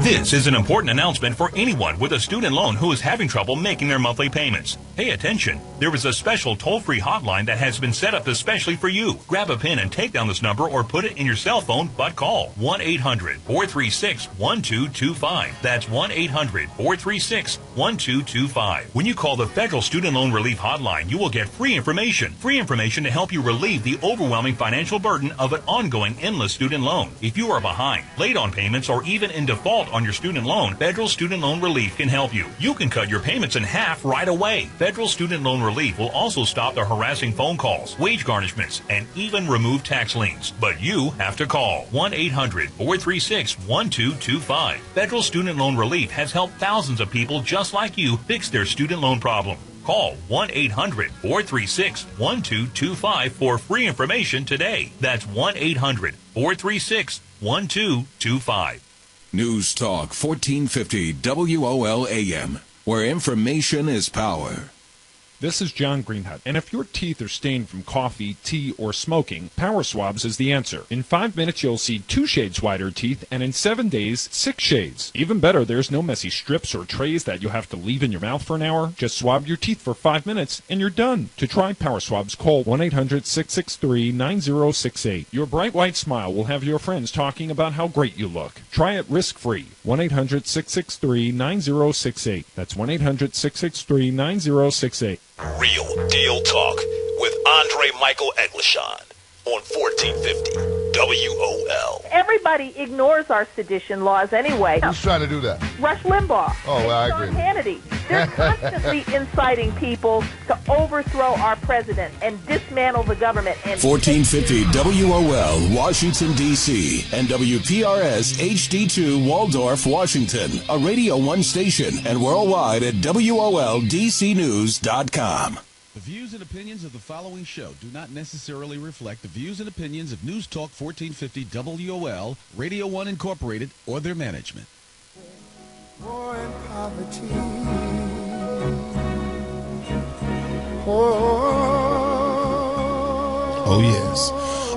This is an important announcement for anyone with a student loan who is having trouble making their monthly payments. Pay attention. There is a special toll-free hotline that has been set up especially for you. Grab a pen and take down this number or put it in your cell phone, but call 1-800-436-1225. That's 1-800-436-1225. When you call the Federal Student Loan Relief Hotline, you will get free information to help you relieve the overwhelming financial burden of an ongoing endless student loan. If you are behind, late on payments, or even in default on your student loan, Federal Student Loan Relief can help you. You can cut your payments in half right away. Federal Student Loan Relief will also stop the harassing phone calls, wage garnishments, and even remove tax liens. But you have to call 1-800-436-1225. Federal Student Loan Relief has helped thousands of people just like you fix their student loan problem. Call 1-800-436-1225 for free information today. That's 1-800-436-1225. News Talk 1450 WOL AM, where information is power. This is John Greenhut, and if your teeth are stained from coffee, tea, or smoking, Power Swabs is the answer. In 5 minutes, you'll see 2 shades whiter teeth, and in 7 days, 6 shades. Even better, there's no messy strips or trays that you have to leave in your mouth for an hour. Just swab your teeth for 5 minutes, and you're done. To try Power Swabs, call 1-800-663-9068. Your bright white smile will have your friends talking about how great you look. Try it risk-free. 1-800-663-9068. That's 1-800-663-9068. Real Deal Talk with Andre Michael Eglishon on 1450 WOL. Everybody ignores our sedition laws anyway. Who's trying to do that? Rush Limbaugh. Oh, well, I Sean agree. Hannity. They're constantly inciting people to overthrow our president and dismantle the government. And 1450 WOL, Washington, D.C., and WPRS HD2 Waldorf, Washington, a Radio 1 station, and worldwide at WOLDCnews.com. The views and opinions of the following show do not necessarily reflect the views and opinions of News Talk 1450 WOL, Radio 1 Incorporated, or their management. War and poverty. Oh, yes.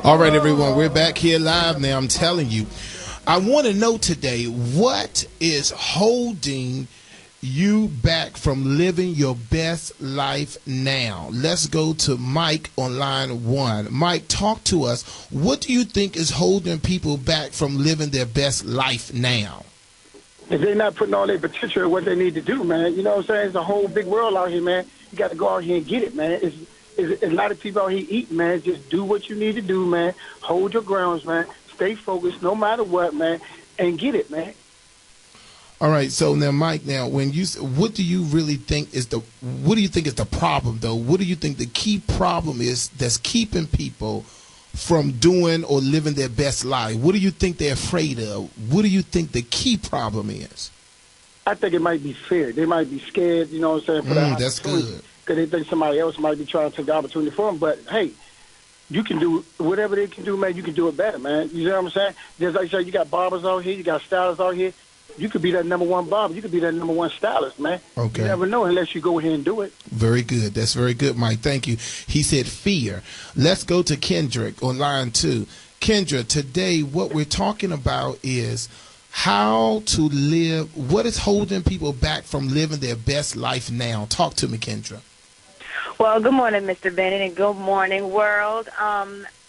All right, everyone, we're back here live now. I'm telling you, I want to know today, what is holding you back from living your best life now? Let's go to Mike on line 1. Mike, talk to us. What do you think is holding people back from living their best life now? If they're not putting all their potential in what they need to do, man. You know what I'm saying? It's a whole big world out here, man. You got to go out here and get it, man. It's a lot of people out here eating, man. Just do what you need to do, man. Hold your grounds, man. Stay focused no matter what, man, and get it, man. All right, so now, Mike, what do you really think is the problem, though? What do you think the key problem is that's keeping people from doing or living their best life? What do you think they're afraid of? What do you think the key problem is? I think it might be fear. They might be scared, you know what I'm saying, for that that's good. Because they think somebody else might be trying to take the opportunity for them. But, hey, you can do whatever they can do, man. You can do it better, man. You know what I'm saying? Just like I said, you got barbers out here. You got stylists out here. You could be that number one barber. You could be that number one stylist, man. Okay. You never know unless you go ahead and do it. Very good. That's very good, Mike. Thank you. He said fear. Let's go to Kendrick on line 2. Kendra, today what we're talking about is how to live. What is holding people back from living their best life now? Talk to me, Kendra. Well, good morning, Mr. Bennett, and good morning, world.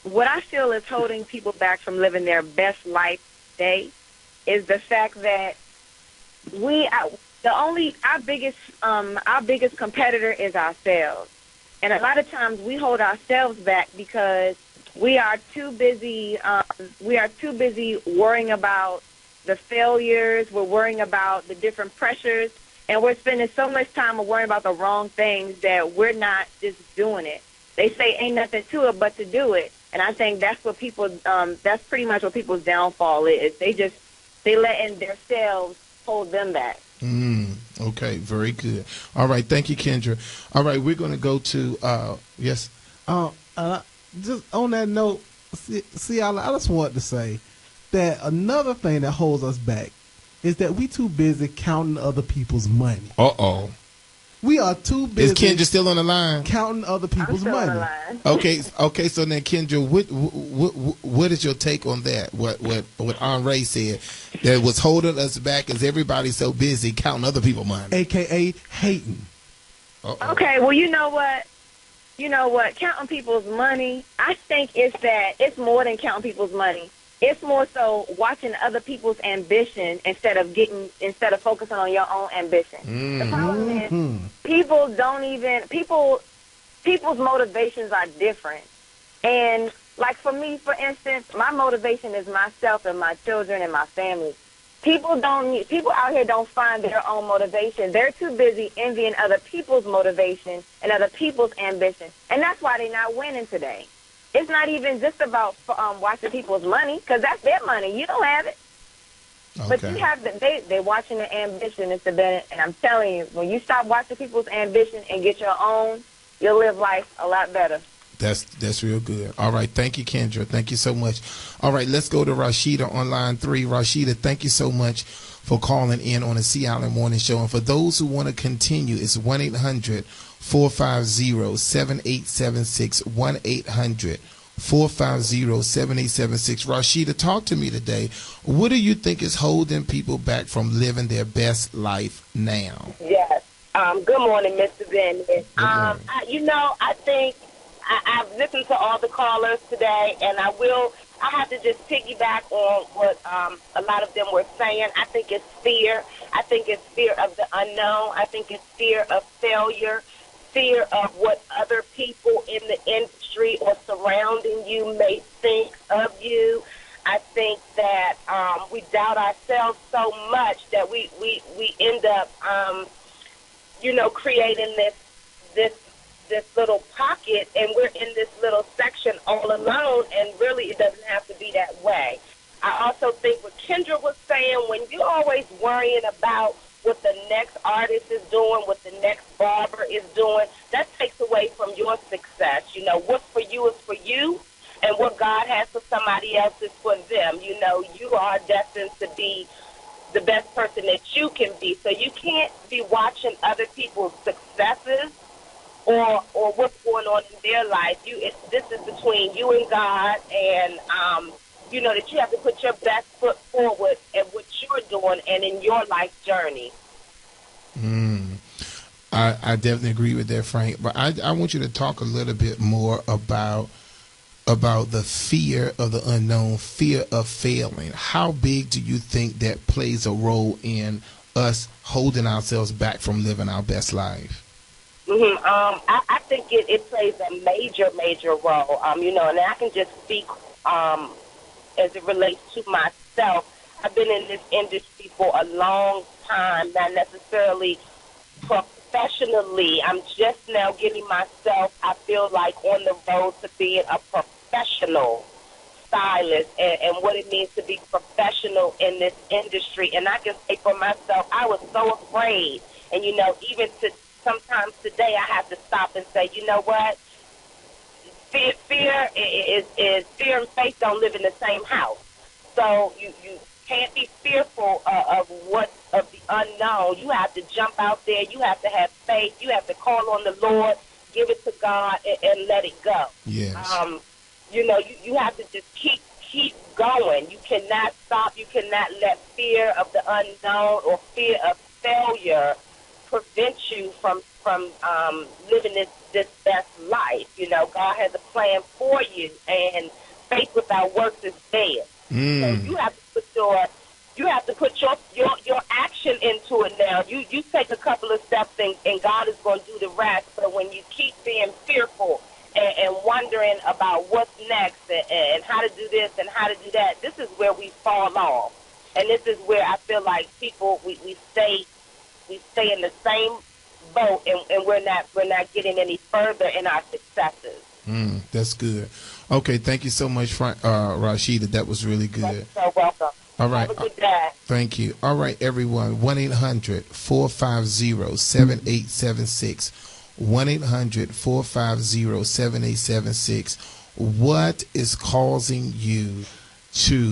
What I feel is holding people back from living their best life today is the fact that our biggest competitor is ourselves, and a lot of times we hold ourselves back because we are too busy worrying about the failures. We're worrying about the different pressures, and we're spending so much time worrying about the wrong things that we're not just doing it. They say ain't nothing to it but to do it, and I think that's what people. That's pretty much what people's downfall is. They letting themselves hold them back. Okay, very good. All right, thank you, Kendra. All right, we're going to go to yes. Just on that note, see, I just want to say that another thing that holds us back is that we too busy counting other people's money. Uh-oh. We are too busy. Is Kendra still on the line? Counting other people's money. Okay. So then, Kendra, what is your take on that? What Andre said, that what's holding us back is everybody's so busy counting other people's money, AKA hating. Okay, well, you know what? Counting people's money, I think it's more than counting people's money. It's more so watching other people's ambition instead of focusing on your own ambition. The problem is people's motivations are different. And like for me, for instance, my motivation is myself and my children and my family. People out here don't find their own motivation. They're too busy envying other people's motivation and other people's ambition. And that's why they're not winning today. It's not even just about watching people's money, because that's their money. You don't have it. Okay. But you have they're watching the ambition instead of, and I'm telling you, when you stop watching people's ambition and get your own, you'll live life a lot better. That's real good. All right. Thank you, Kendra. Thank you so much. All right. Let's go to Rashida on line 3. Rashida, thank you so much for calling in on the Sea Island Morning Show. And for those who want to continue, it's 1-800-450-7876, 1-800-450-7876. Rashida, talk to me today. What do you think is holding people back from living their best life now? Yes. Good morning, Mr. Bennett. I think I've listened to all the callers today, and I have to just piggyback on what a lot of them were saying. I think it's fear. I think it's fear of the unknown. I think it's fear of failure, fear of what other people in the industry or surrounding you may think of you. I think that we doubt ourselves so much that we end up, creating this little pocket, and we're in this little section all alone, and really it doesn't have to be that way. I also think what Kendra was saying, when you're always worrying about what the next artist is doing, what the next barber is doing, that takes away from your success. What's for you is for you, and what God has for somebody else is for them. You are destined to be the best person that you can be, so you can't be watching other people's successes or what's going on in their life. This is between you and God, and that you have to put your best foot forward at what you're doing and in your life journey. I definitely agree with that, Frank. But I want you to talk a little bit more about the fear of the unknown, fear of failing. How big do you think that plays a role in us holding ourselves back from living our best life? I think it plays a major role, and I can just speak as it relates to myself. I've been in this industry for a long time, not necessarily professionally. I'm just now getting myself, I feel like, on the road to being a professional stylist and what it means to be professional in this industry. And I can say for myself, I was so afraid. And, even sometimes today I have to stop and say, you know what? Fear is fear and faith don't live in the same house. So you can't be fearful of the unknown. You have to jump out there. You have to have faith. You have to call on the Lord, give it to God, and let it go. Yes. You have to just keep going. You cannot stop. You cannot let fear of the unknown or fear of failure prevent you from living this best life. God has a plan for you, and faith without works is dead. So you have to put your action into it now. You take a couple of steps, and God is going to do the rest. But when you keep being fearful and wondering about what's next and how to do this and how to do that, this is where we fall off. And this is where I feel like people we stay in the same boat, and we're not getting any further in our successes. That's good. Okay, thank you so much, Rashida. That was really good. You're so welcome. All right. Have a good day. Thank you. All right, everyone. 1-800-450-7876. 1-800-450-7876. What is causing you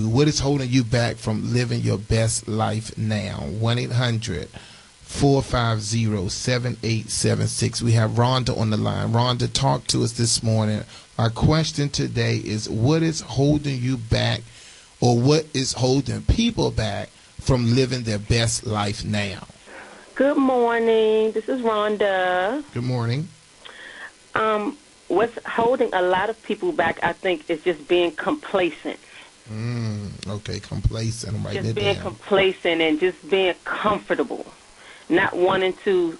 what is holding you back from living your best life now? 1-800 1-800-450-7876. We have Rhonda on the line. Rhonda, talk to us this morning. Our question today is, what is holding you back, or what is holding people back from living their best life now? Good morning. This is Rhonda. Good morning. What's holding a lot of people back, I think, is just being complacent. Okay, complacent. I'm writing Just it being down. complacent and just being comfortable, not wanting to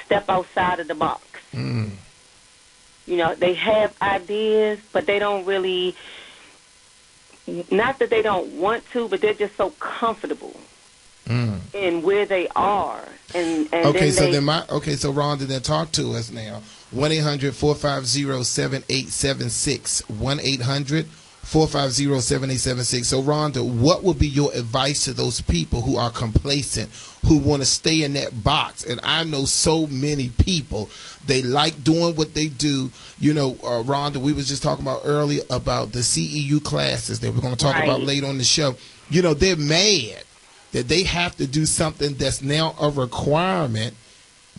step outside of the box. You know, they have ideas, but they don't really, not that they don't want to, but they're just so comfortable in where they are. And Okay, then so Rhonda, then talk to us now. 1-800-450-7876. 1-800-450-7876. So Rhonda, what would be your advice to those people who are complacent, who want to stay in that box? And I know so many people, they like doing what they do. You know, Rhonda, we was just talking about earlier about the CEU classes that we're going to talk about later on the show. You know, they're mad that they have to do something that's now a requirement.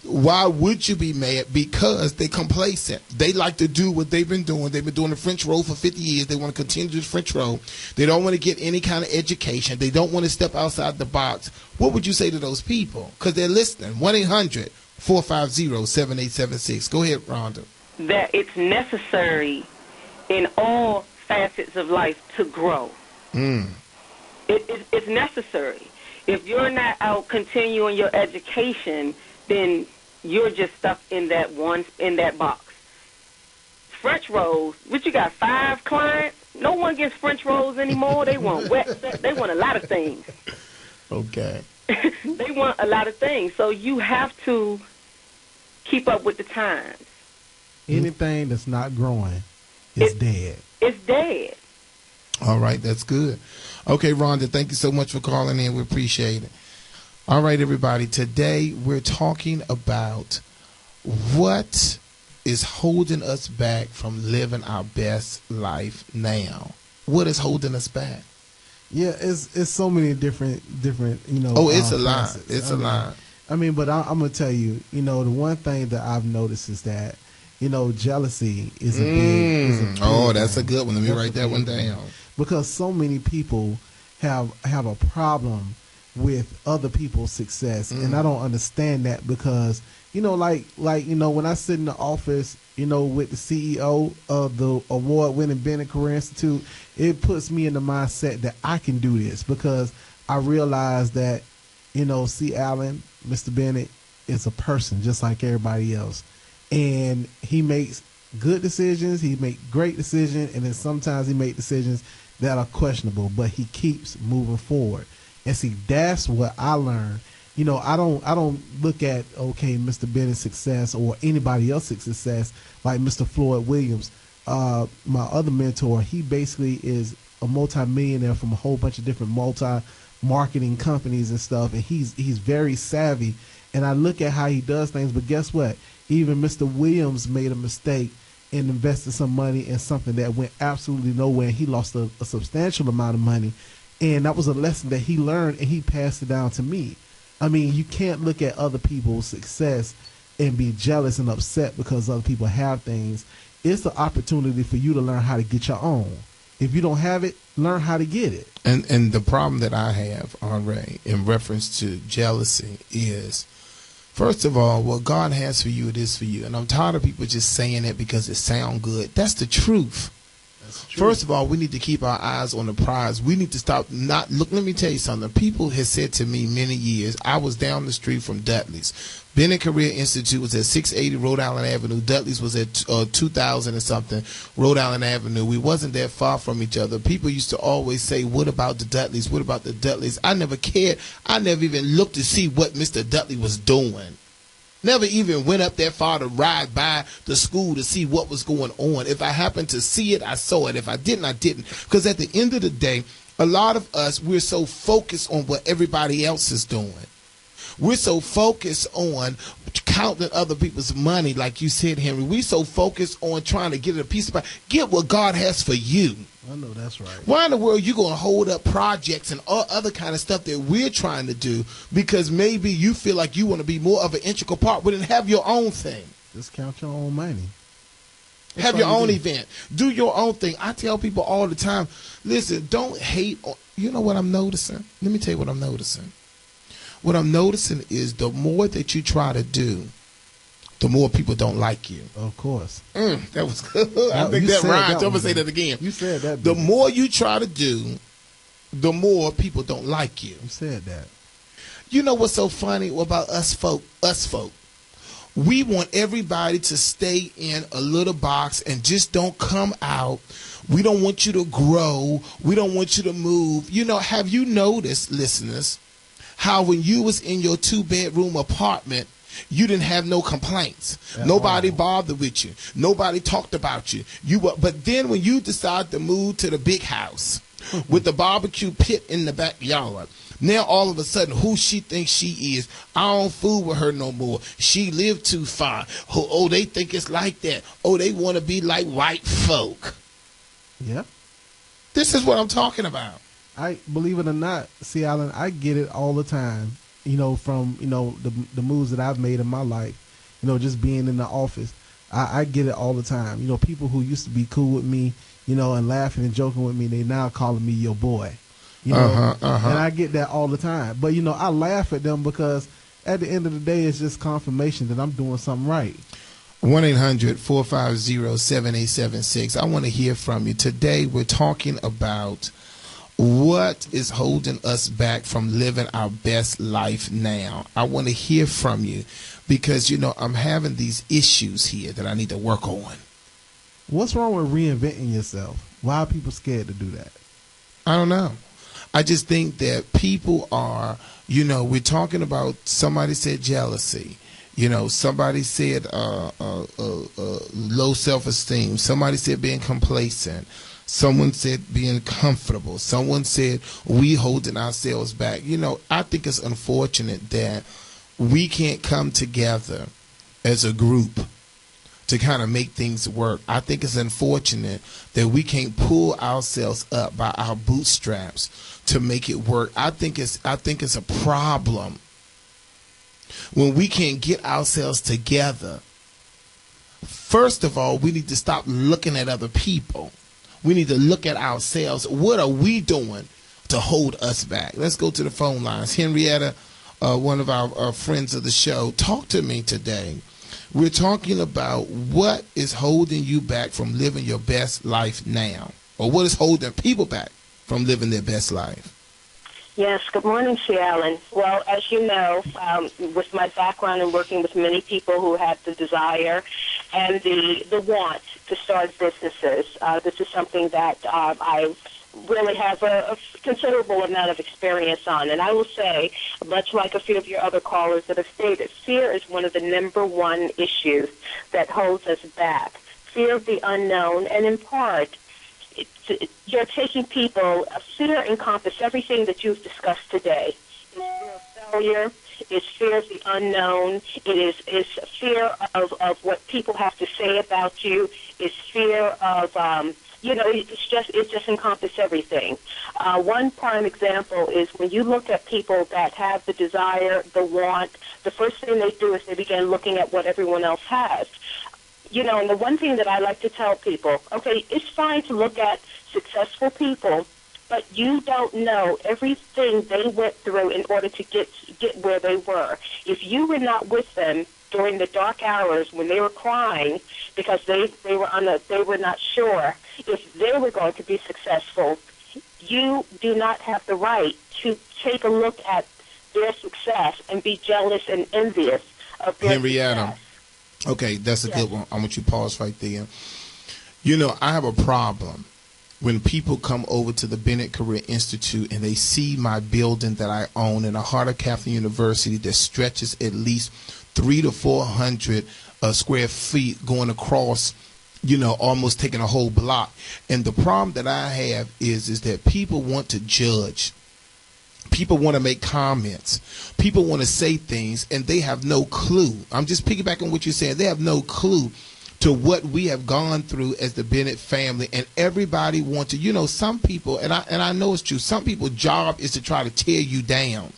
Why would you be mad? Because they're complacent. They like to do what they've been doing. They've been doing the French roll for 50 years. They want to continue the French roll. They don't want to get any kind of education. They don't want to step outside the box. What would you say to those people? Because they're listening. 1-800-450-7876. Go ahead, Rhonda. that it's necessary in all facets of life to grow. It's necessary. If you're not out continuing your education, then you're just stuck in that box. French rolls, what you got, 5 clients? No one gets French rolls anymore. They want they want a lot of things. Okay. They want a lot of things. So you have to keep up with the times. Anything that's not growing is dead. It's dead. All right, that's good. Okay, Rhonda, thank you so much for calling in. We appreciate it. All right, everybody. Today we're talking about what is holding us back from living our best life now. What is holding us back? Yeah, it's so many different Oh, it's a lot. facets. It's a lot. I mean, but I'm gonna tell you, the one thing that I've noticed is that, jealousy is a big. Oh, that's a good one. Let me write that one down. Because so many people have a problem with other people's success, and I don't understand that because when I sit in the office, with the CEO of the award-winning Bennett Career Institute, it puts me in the mindset that I can do this because I realize that, C. Allen, Mr. Bennett, is a person just like everybody else, and he makes good decisions, he makes great decisions, and then sometimes he makes decisions that are questionable, but he keeps moving forward. And see, that's what I learned. I don't look at, Mr. Bennett's success or anybody else's success like Mr. Floyd Williams, my other mentor. He basically is a multi-millionaire from a whole bunch of different multi-marketing companies and stuff, and he's very savvy. And I look at how he does things, but guess what? Even Mr. Williams made a mistake and invested some money in something that went absolutely nowhere, and he lost a substantial amount of money. And that was a lesson that he learned, and he passed it down to me. I mean, you can't look at other people's success and be jealous and upset because other people have things. It's an opportunity for you to learn how to get your own. If you don't have it, learn how to get it. And the problem that I have, Andre, in reference to jealousy is, first of all, what God has for you, it is for you. And I'm tired of people just saying it because it sounds good. That's the truth. First of all, we need to keep our eyes on the prize. We need to stop let me tell you something. People have said to me many years, I was down the street from Dudley's. Bennett Career Institute was at 680 Rhode Island Avenue. Dudley's was at 2000 and something Rhode Island Avenue. We wasn't that far from each other. People used to always say, what about the Dudleys? What about the Dudleys? I never cared. I never even looked to see what Mr. Dudley was doing. Never even went up that far to ride by the school to see what was going on. If I happened to see it, I saw it. If I didn't, I didn't. Because at the end of the day, a lot of us, we're so focused on what everybody else is doing. We're so focused on counting other people's money, like you said, Henry. We're so focused on trying to get a piece of pie. Get what God has for you. I know that's right. Why in the world you going to hold up projects and all other kind of stuff that we're trying to do because maybe you feel like you want to be more of an integral part, but then have your own thing. Just count your own money. Have your own event. Do your own thing. I tell people all the time, listen, don't hate. You know what I'm noticing? Let me tell you what I'm noticing. What I'm noticing is the more that you try to do, the more people don't like you. Of course. That was good. I think that rhymes. I'm going to say that again. You said that. The more you try to do, the more people don't like you. You said that. You know what's so funny about us folk? We want everybody to stay in a little box and just don't come out. We don't want you to grow. We don't want you to move. You know, have you noticed, listeners, how when you was in your 2-bedroom apartment, you didn't have no complaints. Nobody bothered with you. Nobody talked about you. But then when you decide to move to the big house with the barbecue pit in the backyard, now all of a sudden who she thinks she is, I don't fool with her no more. She lived too far. Oh, they think it's like that. Oh, they want to be like white folk. Yeah. This is what I'm talking about. I believe it or not, see, Alan, I get it all the time. You know, from, you know, the moves that I've made in my life, you know, just being in the office, I get it all the time. You know, people who used to be cool with me, you know, and laughing and joking with me, they now calling me your boy. You know, and I get that all the time. But, you know, I laugh at them because at the end of the day, it's just confirmation that I'm doing something right. 1-800-450-7876. I want to hear from you. Today, we're talking about what is holding us back from living our best life now. I want to hear from you because, you know, I'm having these issues here that I need to work on. What's wrong with reinventing yourself? Why are people scared to do that? I don't know. I just think that people are, you know, we're talking about, somebody said jealousy. You know, somebody said low self-esteem. Somebody said being complacent. Someone said being comfortable. Someone said we holding ourselves back. You know, I think it's unfortunate that we can't come together as a group to kind of make things work. I think it's unfortunate that we can't pull ourselves up by our bootstraps to make it work. I think it's a problem when we can't get ourselves together. First of all, we need to stop looking at other people. We need to look at ourselves. What are we doing to hold us back? Let's go to the phone lines. Henrietta, one of our friends of the show, talk to me today. We're talking about what is holding you back from living your best life now, or what is holding people back from living their best life. Yes, good morning, Shea Allen. Well, as you know, with my background in working with many people who have the desire and the want to start businesses, this is something that I really have a considerable amount of experience on. And I will say, much like a few of your other callers that have stated, fear is one of the number one issues that holds us back. Fear of the unknown, and in part, you're taking people, fear encompasses everything that you've discussed today. It's fear of failure, it's fear of the unknown, it's fear of what people have to say about you, it's fear of, it just encompasses everything. One prime example is when you look at people that have the desire, the want, the first thing they do is they begin looking at what everyone else has. You know, and the one thing that I like to tell people, okay, it's fine to look at successful people, but you don't know everything they went through in order to get where they were. If you were not with them during the dark hours when they were crying because they were not sure if they were going to be successful, you do not have the right to take a look at their success and be jealous and envious of their Henrietta. success. Okay, that's a good one. I want you to pause right there. You know, I have a problem when people come over to the Bennett Career Institute and they see my building that I own in the heart of Catholic University that stretches at least 300 to 400 square feet going across, you know, almost taking a whole block. And the problem that I have is that people want to judge People want to make comments. People want to say things, and they have no clue. I'm just piggybacking on what you're saying. They have no clue to what we have gone through as the Bennett family, and everybody wants to. You know, some people, and I know it's true. Some people's job is to try to tear you down.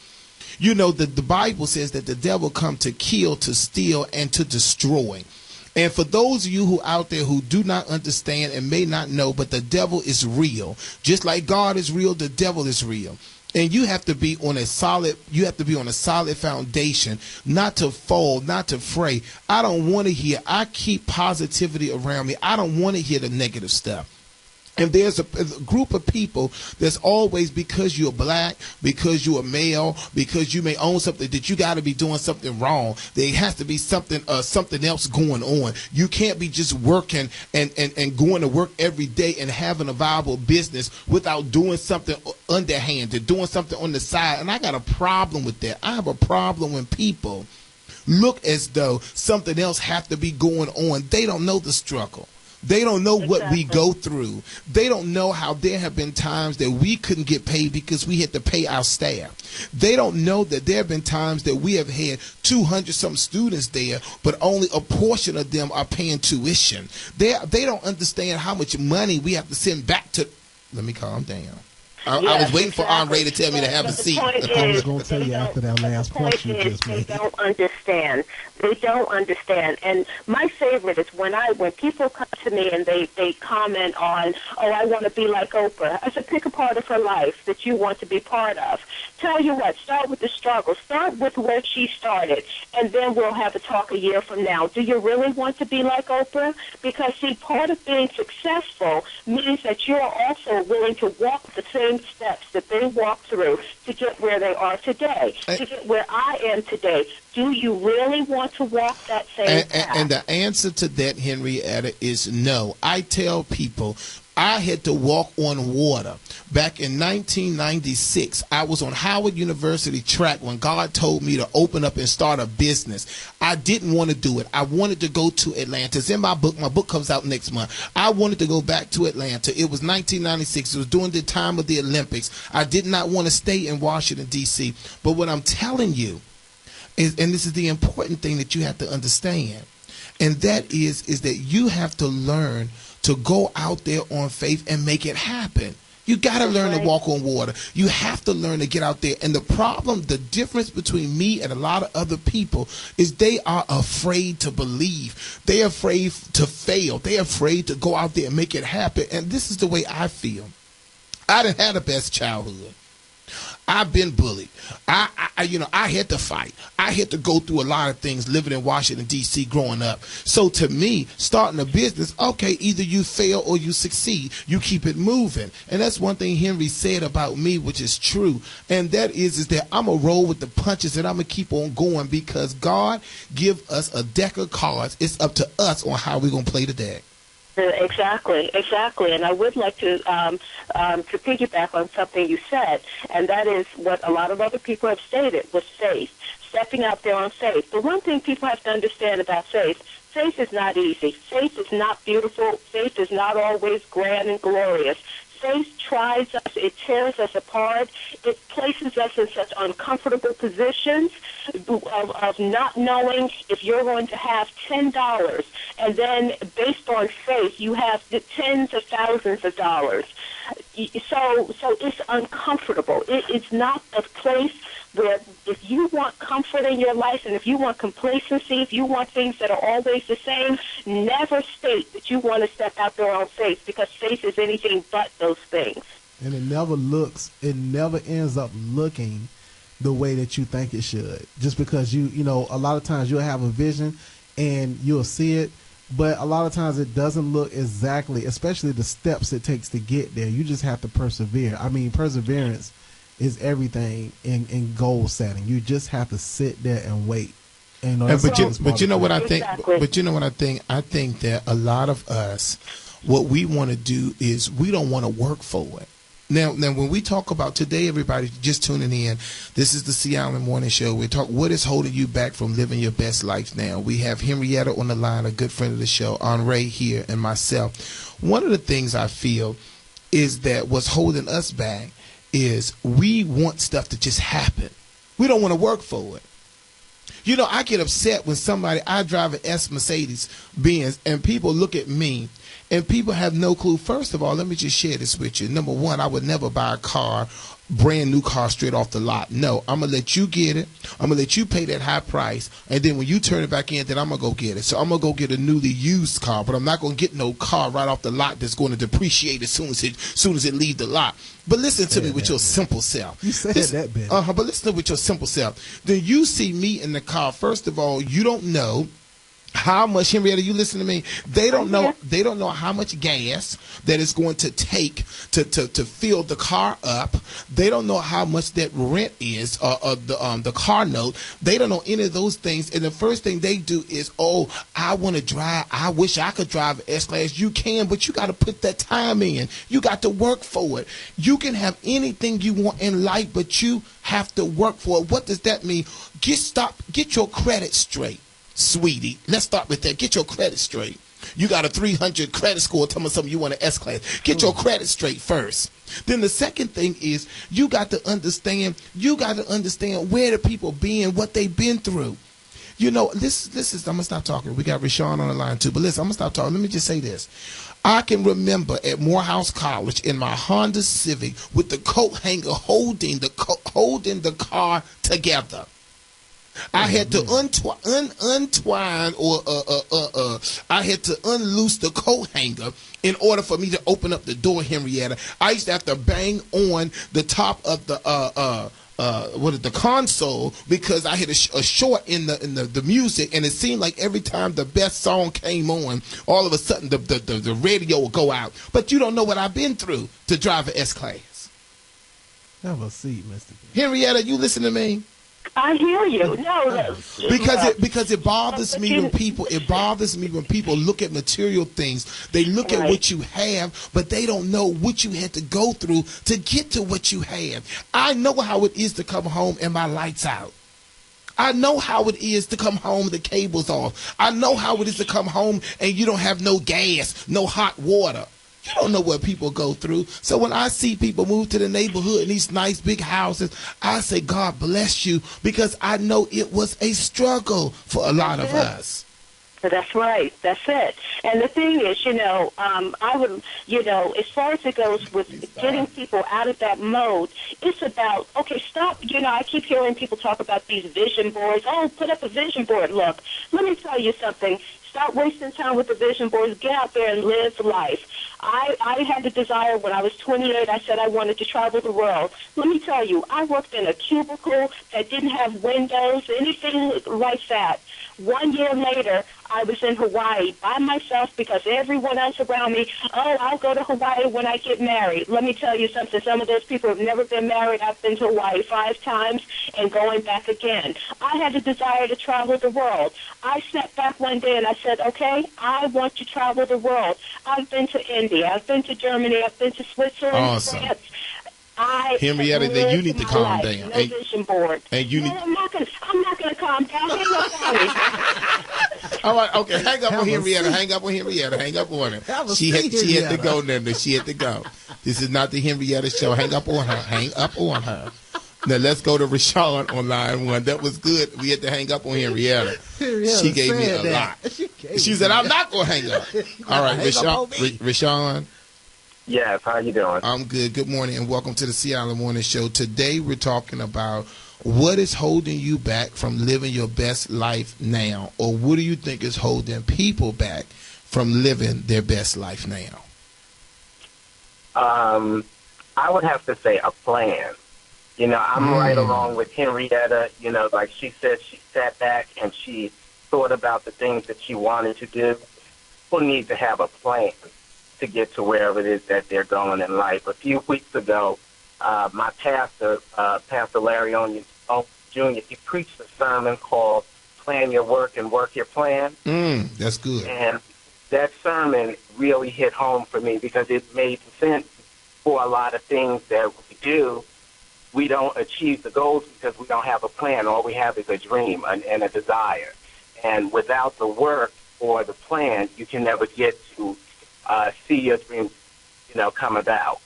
You know, the Bible says that the devil come to kill, to steal, and to destroy. And for those of you who out there who do not understand and may not know, but the devil is real. Just like God is real, the devil is real. And you have to be on a solid foundation, not to fall, not to fray. I don't want to hear, I keep positivity around me. I don't want to hear the negative stuff. And there's a group of people that's always, because you're black, because you're a male, because you may own something, that you got to be doing something wrong. There has to be something else going on. You can't be just working and going to work every day and having a viable business without doing something underhanded, doing something on the side. And I got a problem with that. I have a problem when people look as though something else has to be going on. They don't know the struggle. They don't know what we go through. They don't know how there have been times that we couldn't get paid because we had to pay our staff. They don't know that there have been times that we have had 200-some students there, but only a portion of them are paying tuition. They don't understand how much money we have to send back to. Let me calm down. I was waiting for Andre to tell me to have a seat. I was going to tell you after that last point you just made. They don't understand. They don't understand. And my favorite is when people come to me and they comment on, oh, I want to be like Oprah. I said, pick a part of her life that you want to be part of. Tell you what, start with the struggle. Start with where she started, and then we'll have a talk a year from now. Do you really want to be like Oprah? Because, see, part of being successful means that you're also willing to walk the same steps that they walked through to get where they are today, to get where I am today. Do you really want to walk that same path? And the answer to that, Henrietta, is no. I tell people I had to walk on water. Back in 1996, I was on Howard University track when God told me to open up and start a business. I didn't want to do it. I wanted to go to Atlanta. It's in my book. My book comes out next month. I wanted to go back to Atlanta. It was 1996. It was during the time of the Olympics. I did not want to stay in Washington, D.C. But what I'm telling you is, and this is the important thing that you have to understand, and that is that you have to learn to go out there on faith and make it happen. You got to learn to walk on water. You have to learn to get out there. And the problem, the difference between me and a lot of other people is they are afraid to believe. They're afraid to fail. They're afraid to go out there and make it happen. And this is the way I feel. I didn't have the best childhood. I've been bullied. I had to fight. I had to go through a lot of things living in Washington, D.C. growing up. So to me, starting a business, okay, either you fail or you succeed. You keep it moving. And that's one thing Henry said about me, which is true. And that is that I'm going to roll with the punches and I'm going to keep on going because God give us a deck of cards. It's up to us on how we're going to play the deck. Exactly. And I would like to piggyback on something you said, and that is what a lot of other people have stated was faith, stepping out there on faith. The one thing people have to understand about faith is not easy. Faith is not beautiful. Faith is not always grand and glorious. Faith tries us, it tears us apart, it places us in such uncomfortable positions of not knowing if you're going to have $10, and then based on faith, you have the tens of thousands of dollars. So it's uncomfortable. It's not a place where if you want comfort in your life and if you want complacency, if you want things that are always the same, never state that you want to step out there on faith because faith is anything but those things. And it never ends up looking the way that you think it should. Just because you know, a lot of times you'll have a vision and you'll see it, but a lot of times it doesn't look exactly, especially the steps it takes to get there. You just have to persevere. I mean, perseverance is everything in goal setting. You just have to sit there and wait. And but you know what I think? But you know what I think? I think that a lot of us, what we want to do is we don't want to work for it. Now, when we talk about today, everybody just tuning in, this is the C. Allen Morning Show. We talk what is holding you back from living your best life now. We have Henrietta on the line, a good friend of the show, Andre here, and myself. One of the things I feel is that what's holding us back is we want stuff to just happen. We don't want to work for it. You know, I get upset when I drive an S Mercedes Benz and people look at me and people have no clue. First of all, let me just share this with you. Number one, I would never buy a car, brand new car, straight off the lot. No, I'm going to let you get it. I'm going to let you pay that high price. And then when you turn it back in, then I'm going to go get it. So I'm going to go get a newly used car, but I'm not going to get no car right off the lot that's going to depreciate as soon as it leaves the lot. But listen to me with your simple self. You said that, Ben. But listen with your simple self. Then you see me in the car. First of all, you don't know how much, Henrietta, you listen to me. They don't know. They don't know how much gas that it's going to take to fill the car up. They don't know how much that rent is, the car note. They don't know any of those things. And the first thing they do is, oh, I want to drive. I wish I could drive an S-Class. You can, but you got to put that time in. You got to work for it. You can have anything you want in life, but you have to work for it. What does that mean? Get your credit straight. Sweetie, let's start with that. Get your credit straight. You got a 300 credit score. Tell me something you want an S-Class. Get your credit straight first. Then the second thing is you got to understand where the people been, what they've been through. You know, this is, I'm going to stop talking. We got Rashawn on the line too. But listen, I'm going to stop talking. Let me just say this. I can remember at Morehouse College in my Honda Civic with the coat hanger holding the car together. I had to untwine or I had to unloose the coat hanger in order for me to open up the door, Henrietta. I used to have to bang on the top of the console because I had a short in the music, and it seemed like every time the best song came on, all of a sudden the radio would go out. But you don't know what I've been through to drive an S-Class. Have a seat, Mr. Henrietta, you listen to me. I hear you. No, because it bothers me when people look at material things. They look at what you have, but they don't know what you had to go through to get to what you have. I know how it is to come home and my lights out. I know how it is to come home and the cable's off. I know how it is to come home and you don't have no gas, no hot water. You don't know what people go through. So when I see people move to the neighborhood in these nice big houses, I say, God bless you, because I know it was a struggle for a lot of us. That's right. That's it. And the thing is, I would, as far as it goes with getting people out of that mode, it's about, okay, stop. I keep hearing people talk about these vision boards. Oh, put up a vision board. Look, let me tell you something. Stop wasting time with the vision boards. Get out there and live life. I had the desire when I was 28. I said I wanted to travel the world. Let me tell you, I worked in a cubicle that didn't have windows, anything like that. 1 year later, I was in Hawaii by myself because everyone else around me, oh, I'll go to Hawaii when I get married. Let me tell you something. Some of those people have never been married. I've been to Hawaii 5 times and going back again. I had a desire to travel the world. I sat back one day and I said, okay, I want to travel the world. I've been to India. I've been to Germany. I've been to Switzerland. Awesome. France. Henrietta, then you need to calm down. No vision board. And you need. I'm not gonna calm down. Hang up on me. All right, okay. Hang up on Henrietta. Hang up on Henrietta. Hang up on her. She had to go, Linda. She had to go. This is not the Henrietta show. Hang up on her. Hang up on her. Now let's go to Rashawn on line 1. That was good. We had to hang up on Henrietta. She gave me a lot. She said, "I'm not gonna hang up." All right, Rashawn. Yes, how you doing? I'm good. Good morning and welcome to the Seattle Morning Show. Today we're talking about what is holding you back from living your best life now, or what do you think is holding people back from living their best life now? I would have to say a plan. I'm right along with Henrietta. Like she said, she sat back and she thought about the things that she wanted to do. People need to have a plan to get to wherever it is that they're going in life. A few weeks ago, my pastor, Pastor Larry Onion Jr., he preached a sermon called Plan Your Work and Work Your Plan. That's good. And that sermon really hit home for me because it made sense for a lot of things that we do. We don't achieve the goals because we don't have a plan. All we have is a dream and a desire. And without the work or the plan, you can never get to see your dreams, come about.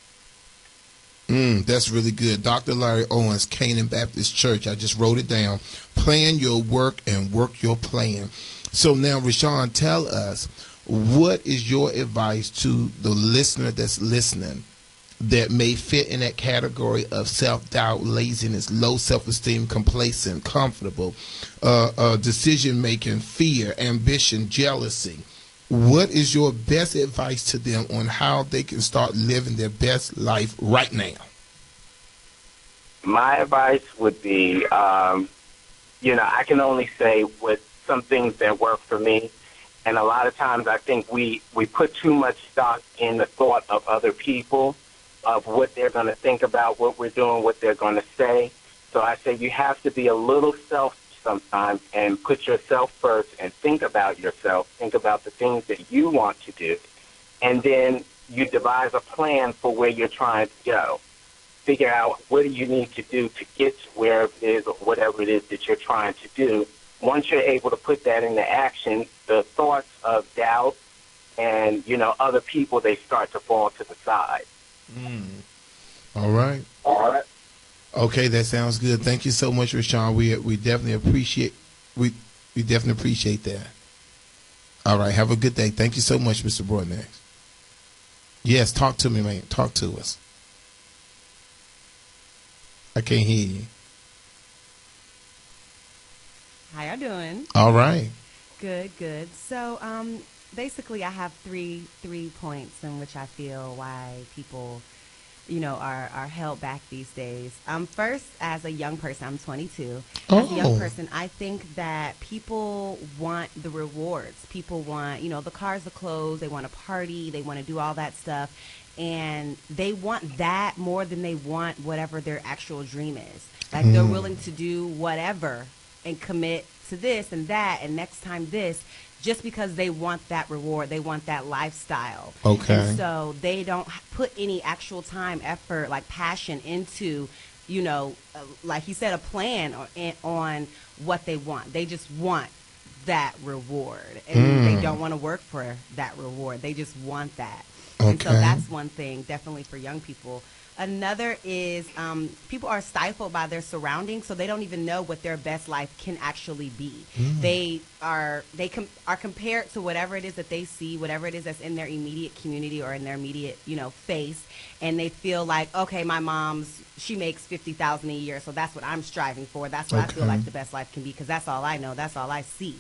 That's really good. Dr. Larry Owens, Canaan Baptist Church. I just wrote it down. Plan your work and work your plan. So now, Rashawn, tell us, what is your advice to the listener that's listening that may fit in that category of self-doubt, laziness, low self-esteem, complacent, comfortable, decision-making, fear, ambition, jealousy? What is your best advice to them on how they can start living their best life right now? My advice would be, I can only say with some things that work for me. And a lot of times I think we put too much stock in the thought of other people, of what they're going to think about what we're doing, what they're going to say. So I say you have to be a little selfish sometimes and put yourself first and think about yourself, think about the things that you want to do, and then you devise a plan for where you're trying to go. Figure out what do you need to do to get to where it is or whatever it is that you're trying to do. Once you're able to put that into action, the thoughts of doubt and, other people, they start to fall to the side. All right. Okay, that sounds good. Thank you so much, Rashawn. We definitely appreciate that. All right, have a good day. Thank you so much, Mr. Broadnax. Yes, talk to me, man. Talk to us. I can't hear you. How y'all doing? All right. Good. So, basically, I have three points in which I feel why people, are held back these days. First, as a young person, I'm 22. As a young person, I think that people want the rewards. People want, the cars, the clothes. They want to party. They want to do all that stuff. And they want that more than they want whatever their actual dream is. Like, they're willing to do whatever and commit to this and that and next time this, just because they want that reward, they want that lifestyle. Okay. And so they don't put any actual time, effort, like passion into, like you said, a plan on what they want. They just want that reward, and they don't want to work for that reward. They just want that. Okay. And so that's one thing, definitely for young people. Another is people are stifled by their surroundings, so they don't even know what their best life can actually be. They are compared to whatever it is that they see, whatever it is that's in their immediate community or in their immediate face, and they feel like, okay, my mom's, she makes $50,000 a year, so that's what I'm striving for. That's what I feel like the best life can be, because that's all I know, that's all I see.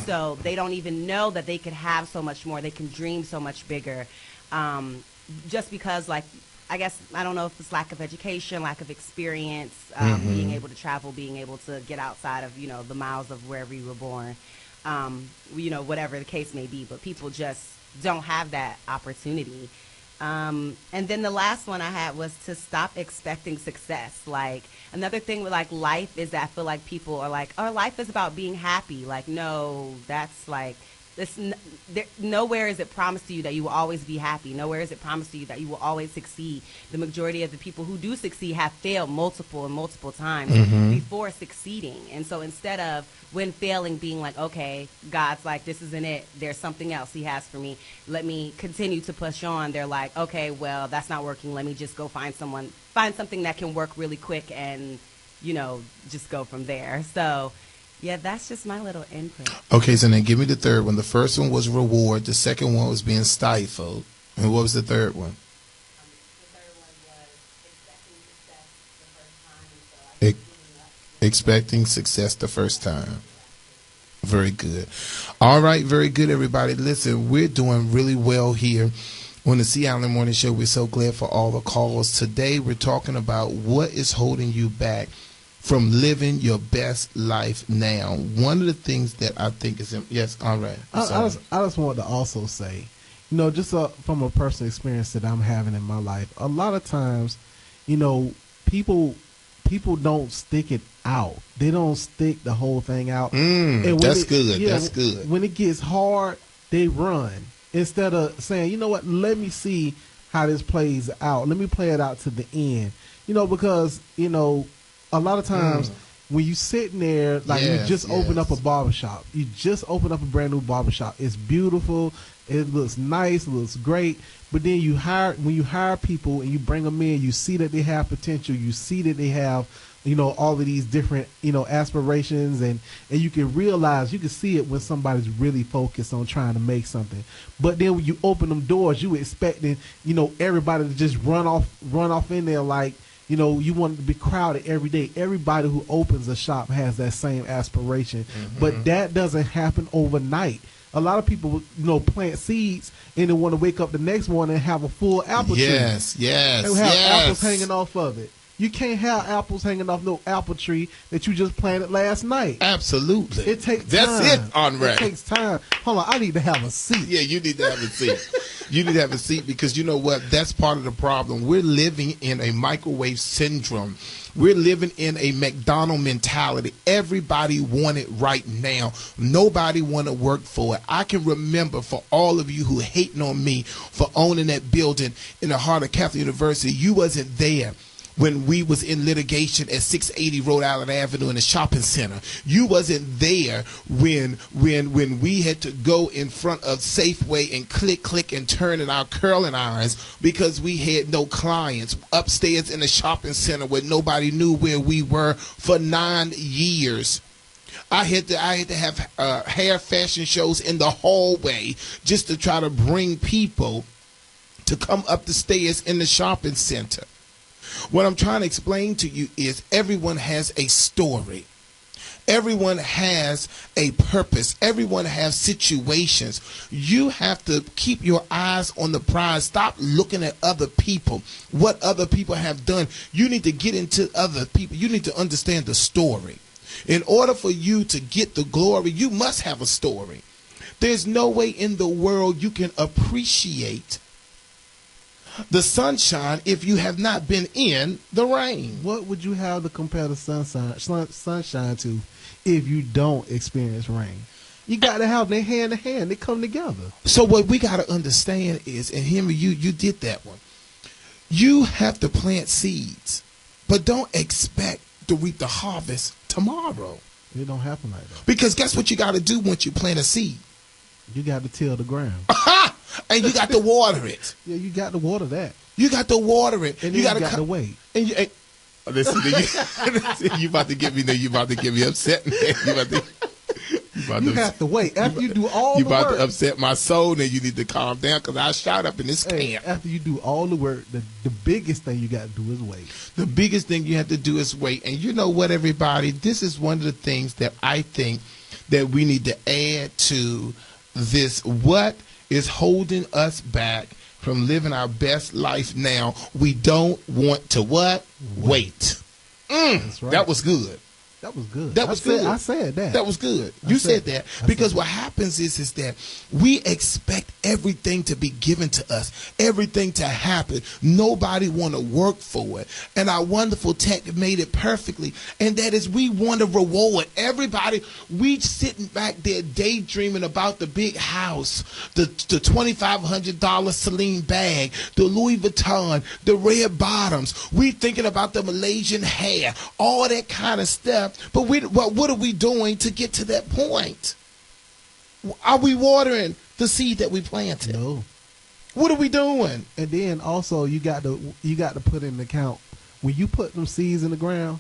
So they don't even know that they could have so much more. They can dream so much bigger, just because, like, I guess, I don't know if it's lack of education, lack of experience, being able to travel, being able to get outside of, the miles of wherever you were born, whatever the case may be. But people just don't have that opportunity. And then the last one I had was to stop expecting success. Like, another thing with, like, life is that I feel like people are like, oh, life is about being happy. Like, no, that's like... nowhere is it promised to you that you will always be happy. Nowhere is it promised to you that you will always succeed. The majority of the people who do succeed have failed multiple times before succeeding. And so instead of, when failing, being like, okay, God's like, this isn't it, there's something else he has for me, let me continue to push on, they're like, okay, well, that's not working, let me just go find something that can work really quick and, just go from there. So yeah, that's just my little input. Okay, so then give me the third one. The first one was reward. The second one was being stifled. And what was the third one? Expecting success the first time. Very good. All right, very good, everybody. Listen, we're doing really well here on the C Island Morning Show. We're so glad for all the calls. Today, we're talking about what is holding you back from living your best life now. One of the things that I think is... Yes, all right. I just wanted to also say, just from a personal experience that I'm having in my life, a lot of times, people don't stick it out. They don't stick the whole thing out. That's good. That's good. When it gets hard, they run. Instead of saying, you know what, let me see how this plays out. Let me play it out to the end. Because, a lot of times, when you sitting there, like you just open up a barbershop. You just open up a brand new barbershop. It's beautiful. It looks nice. It looks great. But then when you hire people and you bring them in, you see that they have potential. You see that they have, all of these different, aspirations, and you can realize, you can see it when somebody's really focused on trying to make something. But then when you open them doors, you expecting, everybody to just run off in there like, you want it to be crowded every day. Everybody who opens a shop has that same aspiration, but that doesn't happen overnight. A lot of people, plant seeds and then want to wake up the next morning and have a full apple tree. Yes. They have apples hanging off of it. You can't have apples hanging off no apple tree that you just planted last night. Absolutely. It takes time. That's it, Andre. It takes time. Hold on, I need to have a seat. Yeah, you need to have a seat. You need to have a seat because you know what? That's part of the problem. We're living in a microwave syndrome. We're living in a McDonald mentality. Everybody want it right now. Nobody want to work for it. I can remember, for all of you who hating on me for owning that building in the heart of Catholic University, you wasn't there when we was in litigation at 680 Rhode Island Avenue in the shopping center. You wasn't there when we had to go in front of Safeway and click and turn in our curling irons because we had no clients upstairs in the shopping center where nobody knew where we were for 9 years. I had to have hair fashion shows in the hallway just to try to bring people to come up the stairs in the shopping center. What I'm trying to explain to you is everyone has a story. Everyone has a purpose. Everyone has situations. You have to keep your eyes on the prize. Stop looking at other people, what other people have done. You need to get into other people. You need to understand the story. In order for you to get the glory, you must have a story. There's no way in the world you can appreciate the sunshine if you have not been in the rain. What would you have to compare the sunshine to if you don't experience rain? You got to have them hand in hand. They come together. So what we got to understand is, and Henry, you did that one. You have to plant seeds, but don't expect to reap the harvest tomorrow. It don't happen like that. Because guess what you got to do once you plant a seed? You got to till the ground. And you got to water it. Yeah, you got to water that. You got to water it. And you got to wait. And listen, you about to get me there. You about to get me upset. You have to wait. After you do all the work. You about to upset my soul, then you need to calm down because I shot up in this camp. After you do all the work, the biggest thing you got to do is wait. The biggest thing you have to do is wait. And you know what, everybody? This is one of the things that I think that we need to add to this. What is holding us back from living our best life now? We don't want to what? Wait. That's right. That was good. That was good. That was good. I said that. That was good. You said that because what happens is that we expect everything to be given to us, everything to happen. Nobody want to work for it. And our wonderful tech made it perfectly. And that is, we want to reward everybody. We sitting back there daydreaming about the big house, the $2,500 Celine bag, the Louis Vuitton, the red bottoms. We thinking about the Malaysian hair, all that kind of stuff. But what are we doing to get to that point? Are we watering the seed that we planted? No. What are we doing? And then also you got to put in account when you put them seeds in the ground.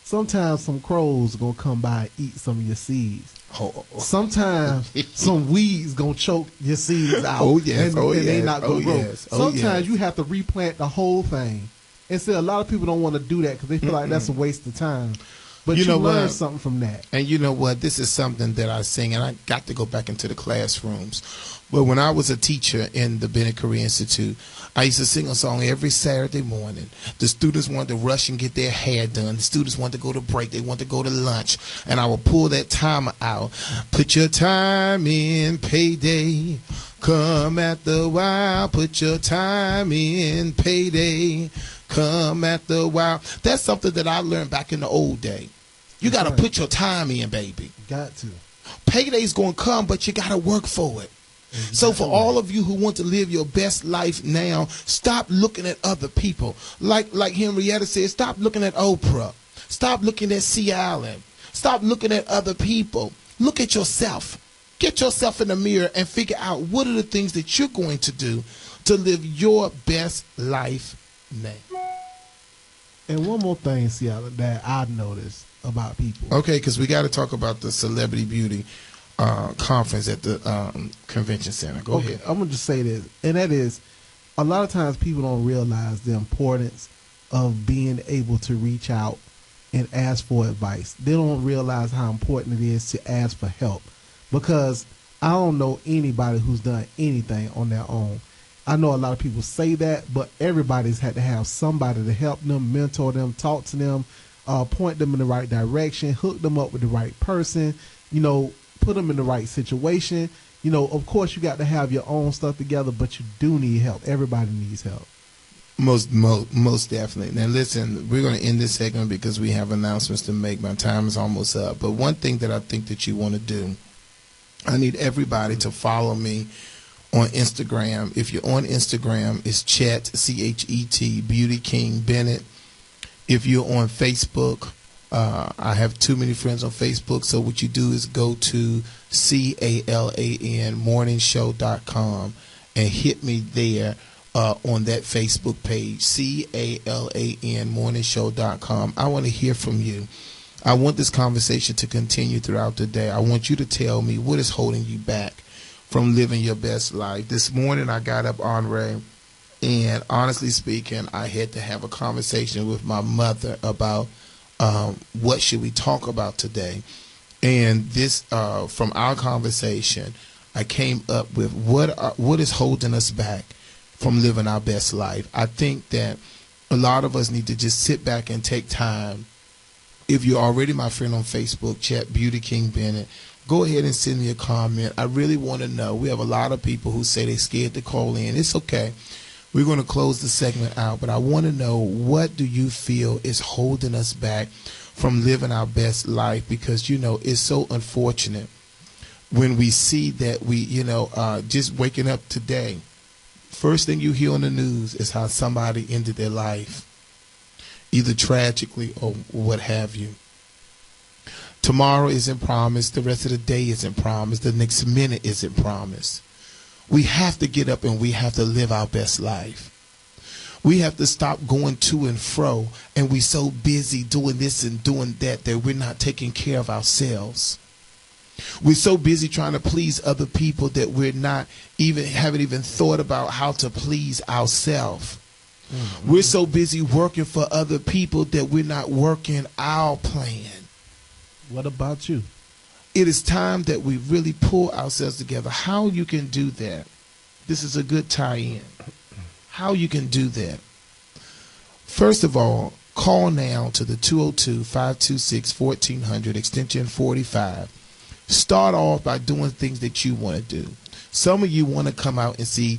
Sometimes some crows are gonna come by and eat some of your seeds. Sometimes some weeds gonna choke your seeds out. Oh yes. And they not gonna grow. Yes. Sometimes you have to replant the whole thing. And so a lot of people don't want to do that because they feel like that's a waste of time. But you learn something from that. And you know what? This is something that I sing, and I got to go back into the classrooms. But when I was a teacher in the Bennett Career Institute, I used to sing a song every Saturday morning. The students wanted to rush and get their hair done. The students wanted to go to break. They wanted to go to lunch. And I would pull that timer out. Put your time in, payday. Come at the while. Put your time in, payday. Come at the while. That's something that I learned back in the old day. You got to put your time in, baby. Got to. Payday's going to come, but you got to work for it. So for all of you who want to live your best life now, stop looking at other people. Like Henrietta said, stop looking at Oprah. Stop looking at Sea Island. Stop looking at other people. Look at yourself. Get yourself in the mirror and figure out what are the things that you're going to do to live your best life now. And one more thing, Seattle, that I've noticed about people. Okay, because we got to talk about the Celebrity Beauty conference at the convention center. Go ahead. I'm going to just say this, and that is, a lot of times people don't realize the importance of being able to reach out and ask for advice. They don't realize how important it is to ask for help, because I don't know anybody who's done anything on their own. I know a lot of people say that, but everybody's had to have somebody to help them, mentor them, talk to them, point them in the right direction, hook them up with the right person, put them in the right situation. Of course, you got to have your own stuff together, but you do need help. Everybody needs help. Most definitely. Now, listen, we're going to end this segment because we have announcements to make. My time is almost up. But one thing that I think that you want to do, I need everybody to follow me on Instagram. If you're on Instagram, it's Chet, C-H-E-T, Beauty King Bennett. If you're on Facebook, I have too many friends on Facebook, so what you do is go to CALAN morningshow.com and hit me there on that Facebook page, CALAN morningshow.com. I want to hear from you. I want this conversation to continue throughout the day. I want you to tell me what is holding you back from living your best life. This morning I got up, Andre, and honestly speaking, I had to have a conversation with my mother about what should we talk about today. And this, from our conversation, I came up with what is holding us back from living our best life. I think that a lot of us need to just sit back and take time. If you're already my friend on Facebook, Chat Beauty King Bennett, go ahead and send me a comment. I really want to know. We have a lot of people who say they're scared to call in. It's okay. We're going to close the segment out, but I want to know, what do you feel is holding us back from living our best life? Because, it's so unfortunate when we see that we, just waking up today, first thing you hear on the news is how somebody ended their life, either tragically or what have you. Tomorrow isn't promised. The rest of the day isn't promised. The next minute isn't promised. We have to get up and we have to live our best life. We have to stop going to and fro, and we're so busy doing this and doing that we're not taking care of ourselves. We're so busy trying to please other people that we're not haven't even thought about how to please ourselves. Mm-hmm. We're so busy working for other people that we're not working our plan. What about you? It is time that we really pull ourselves together. How you can do that? This is a good tie-in. How you can do that? First of all, call now to the 202-526-1400, extension 45. Start off by doing things that you want to do. Some of you want to come out and see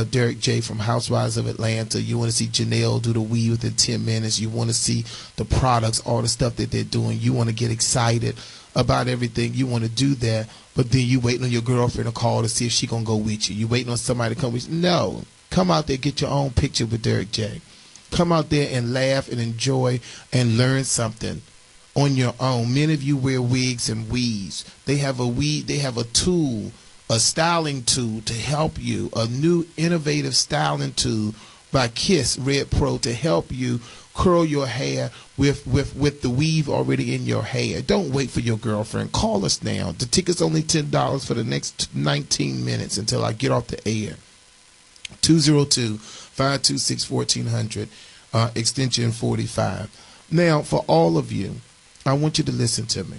Derek J from Housewives of Atlanta. You want to see Janelle do the weave within 10 minutes. You want to see the products, all the stuff that they're doing. You want to get excited about everything. You want to do that, but then you waiting on your girlfriend to call to see if she going to go with you. You waiting on somebody to come with you. No. Come out there, get your own picture with Derek J. Come out there and laugh and enjoy and learn something on your own. Many of you wear wigs and weaves. They have a tool, a styling tool to help you, a new innovative styling tool by Kiss Red Pro to help you curl your hair with the weave already in your hair. Don't wait for your girlfriend. Call us now. The ticket's only $10 for the next 19 minutes until I get off the air. 202-526-1400, extension 45. Now, for all of you, I want you to listen to me.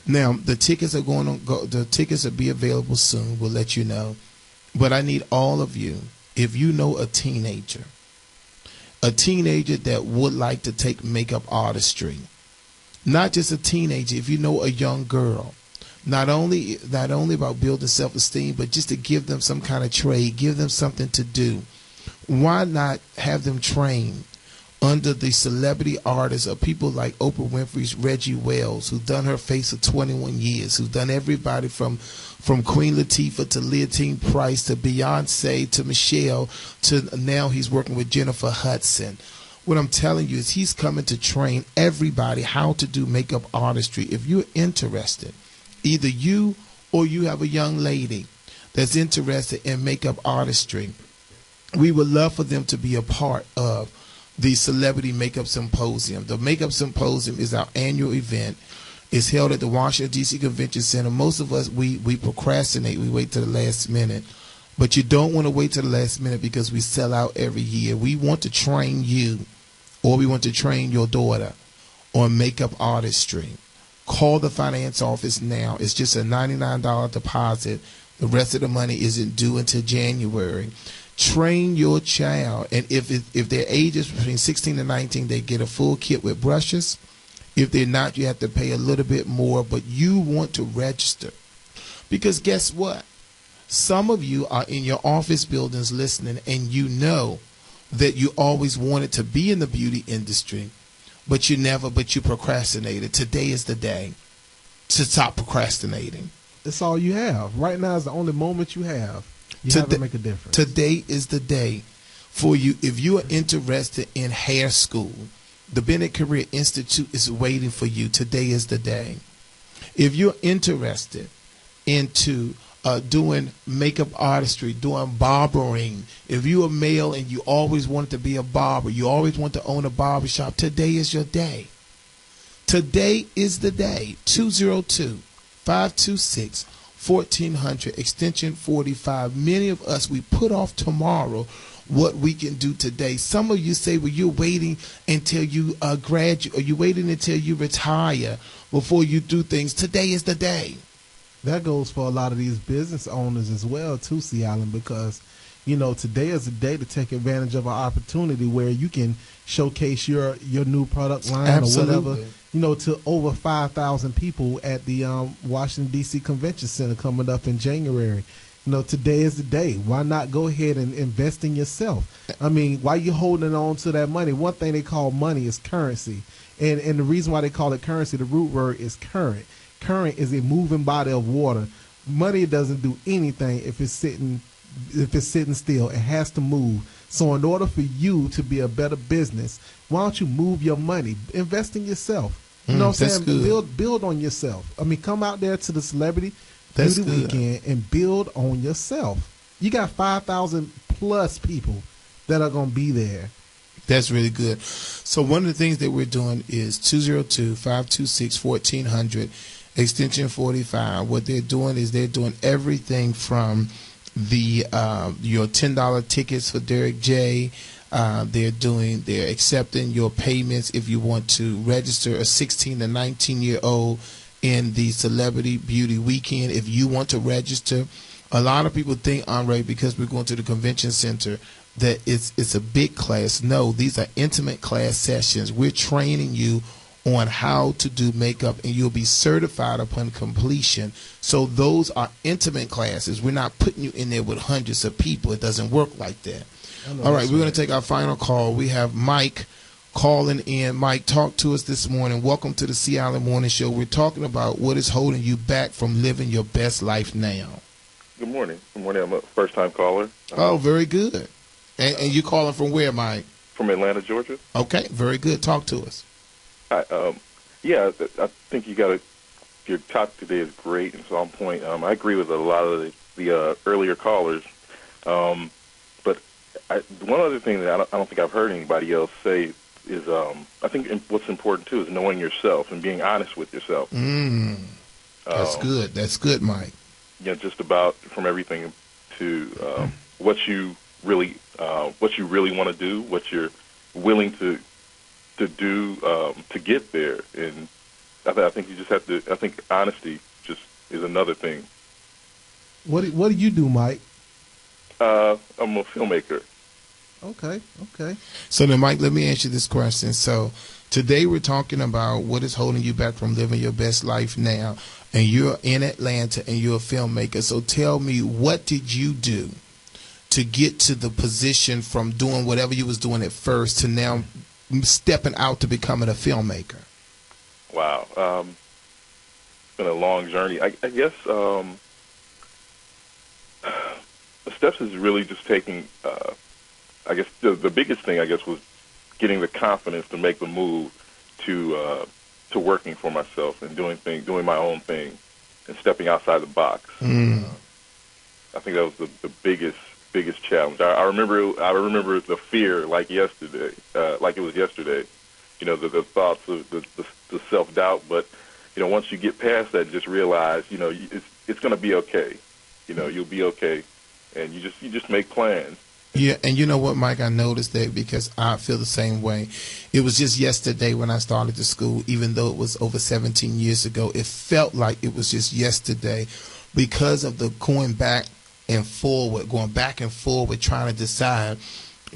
Now, the tickets are the tickets will be available soon. We'll let you know. But I need all of you, if you know a teenager that would like to take makeup artistry, not just a teenager, if you know a young girl, not only about building self-esteem, but just to give them some kind of trade, give them something to do. Why not have them train under the celebrity artists of people like Oprah Winfrey's Reggie Wells, who's done her face for 21 years, who's done everybody from Queen Latifah to Leontine Price to Beyonce to Michelle to now he's working with Jennifer Hudson. What I'm telling you is he's coming to train everybody how to do makeup artistry. If you're interested, either you or you have a young lady that's interested in makeup artistry, we would love for them to be a part of the Celebrity Makeup Symposium. The Makeup Symposium is our annual event. It's held at the Washington, D.C. Convention Center. Most of us, we procrastinate. We wait to the last minute. But you don't want to wait to the last minute because we sell out every year. We want to train you, or we want to train your daughter on makeup artistry. Call the finance office now. It's just a $99 deposit. The rest of the money isn't due until January. Train your child, and if their age is between 16 and 19, they get a full kit with brushes. If they're not, you have to pay a little bit more, but you want to register. Because guess what? Some of you are in your office buildings listening, and you know that you always wanted to be in the beauty industry, but you procrastinated. Today is the day to stop procrastinating. It's all you have. Right now is the only moment you have. You have to make a difference. Today is the day for you. If you are interested in hair school, the Bennett Career Institute is waiting for you. Today is the day. If you're interested into doing makeup artistry, doing barbering, if you're a male and you always wanted to be a barber, you always want to own a barber shop, today is your day. Today is the day. 202-526-1400, extension 45. Many of us, we put off tomorrow what we can do today. Some of you say, well, you're waiting until you graduate, or you're waiting until you retire before you do things. Today is the day. That goes for a lot of these business owners as well, too, C. Allen, because, you know, today is the day to take advantage of an opportunity where you can showcase your new product line. Absolutely. Or whatever, you know, to over 5,000 people at the Washington, D.C. Convention Center coming up in January. You know, today is the day. Why not go ahead and invest in yourself? I mean, why you holding on to that money? One thing they call money is currency. And the reason why they call it currency, the root word is current. Current is a moving body of water. Money doesn't do anything if it's sitting still. It has to move. So in order for you to be a better business, why don't you move your money? Invest in yourself. You know what I'm saying? Good. Build on yourself. I mean, come out there to the Celebrity Beauty Weekend and build on yourself. You got 5,000 plus people that are going to be there. That's really good. So one of the things that we're doing is 202-526-1400, extension 45. What they're doing is they're doing everything from the your $10 tickets for Derek J. They're accepting your payments if you want to register a 16 to 19-year-old in the Celebrity Beauty Weekend. If you want to register, a lot of people think, Andre, because we're going to the convention center, that it's a big class. No, these are intimate class sessions. We're training you on how to do makeup, and you'll be certified upon completion. So those are intimate classes. We're not putting you in there with hundreds of people. It doesn't work like that. All right, we're going to take our final call. We have Mike calling in. Mike, talk to us this morning. Welcome to the C. Allen Morning Show. We're talking about what is holding you back from living your best life now. Good morning. Good morning. I'm a first-time caller. Oh, very good. And you calling from where, Mike? From Atlanta, Georgia. Okay, very good. Talk to us. Hi. I think your topic today is great and it's on point. I agree with a lot of the earlier callers. But one other thing that I don't think I've heard anybody else say is I think what's important, too, is knowing yourself and being honest with yourself. That's good. That's good, Mike. Yeah, just about from everything to what you really want to do, what you're willing to do to get there, and I think you just have to. I think honesty just is another thing. What do you do, Mike? I'm a filmmaker. Okay. So then, Mike, let me ask you this question. So today we're talking about what is holding you back from living your best life now, and you're in Atlanta and you're a filmmaker. So tell me, what did you do to get to the position from doing whatever you was doing at first to now stepping out to becoming a filmmaker? Wow. It's been a long journey. I guess the steps is really just taking, I guess the biggest thing, I guess, was getting the confidence to make the move to working for myself and doing my own thing, and stepping outside the box. I think that was the biggest challenge. I remember the fear like yesterday, like it was yesterday. You know, the thoughts of the self-doubt, but you know, once you get past that, just realize, you know, it's going to be okay. You know, you'll be okay, and you just make plans. Yeah, and you know what, Mike? I noticed that because I feel the same way. It was just yesterday when I started the school, even though it was over 17 years ago. It felt like it was just yesterday because of the going back and forward, trying to decide,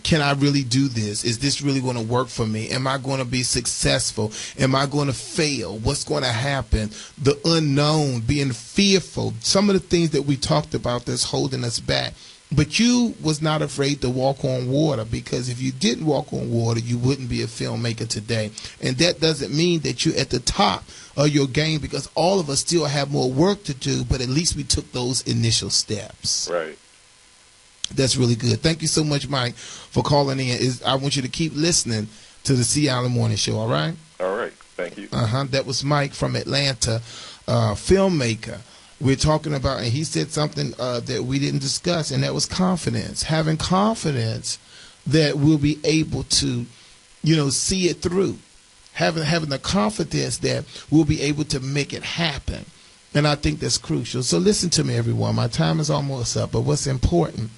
can I really do this? Is this really going to work for me? Am I going to be successful? Am I going to fail? What's going to happen? The unknown, being fearful, some of the things that we talked about that's holding us back. But you was not afraid to walk on water, because if you didn't walk on water, you wouldn't be a filmmaker today. And that doesn't mean that you're at the top of your game, because all of us still have more work to do, but at least we took those initial steps. Right. That's really good. Thank you so much, Mike, for calling in. I want you to keep listening to the C. Allen Morning Show, all right? All right. Thank you. That was Mike from Atlanta, filmmaker. We're talking about, and he said something that we didn't discuss, and that was confidence. Having confidence that we'll be able to, you know, see it through. Having the confidence that we'll be able to make it happen. And I think that's crucial. So listen to me, everyone. My time is almost up, but what's important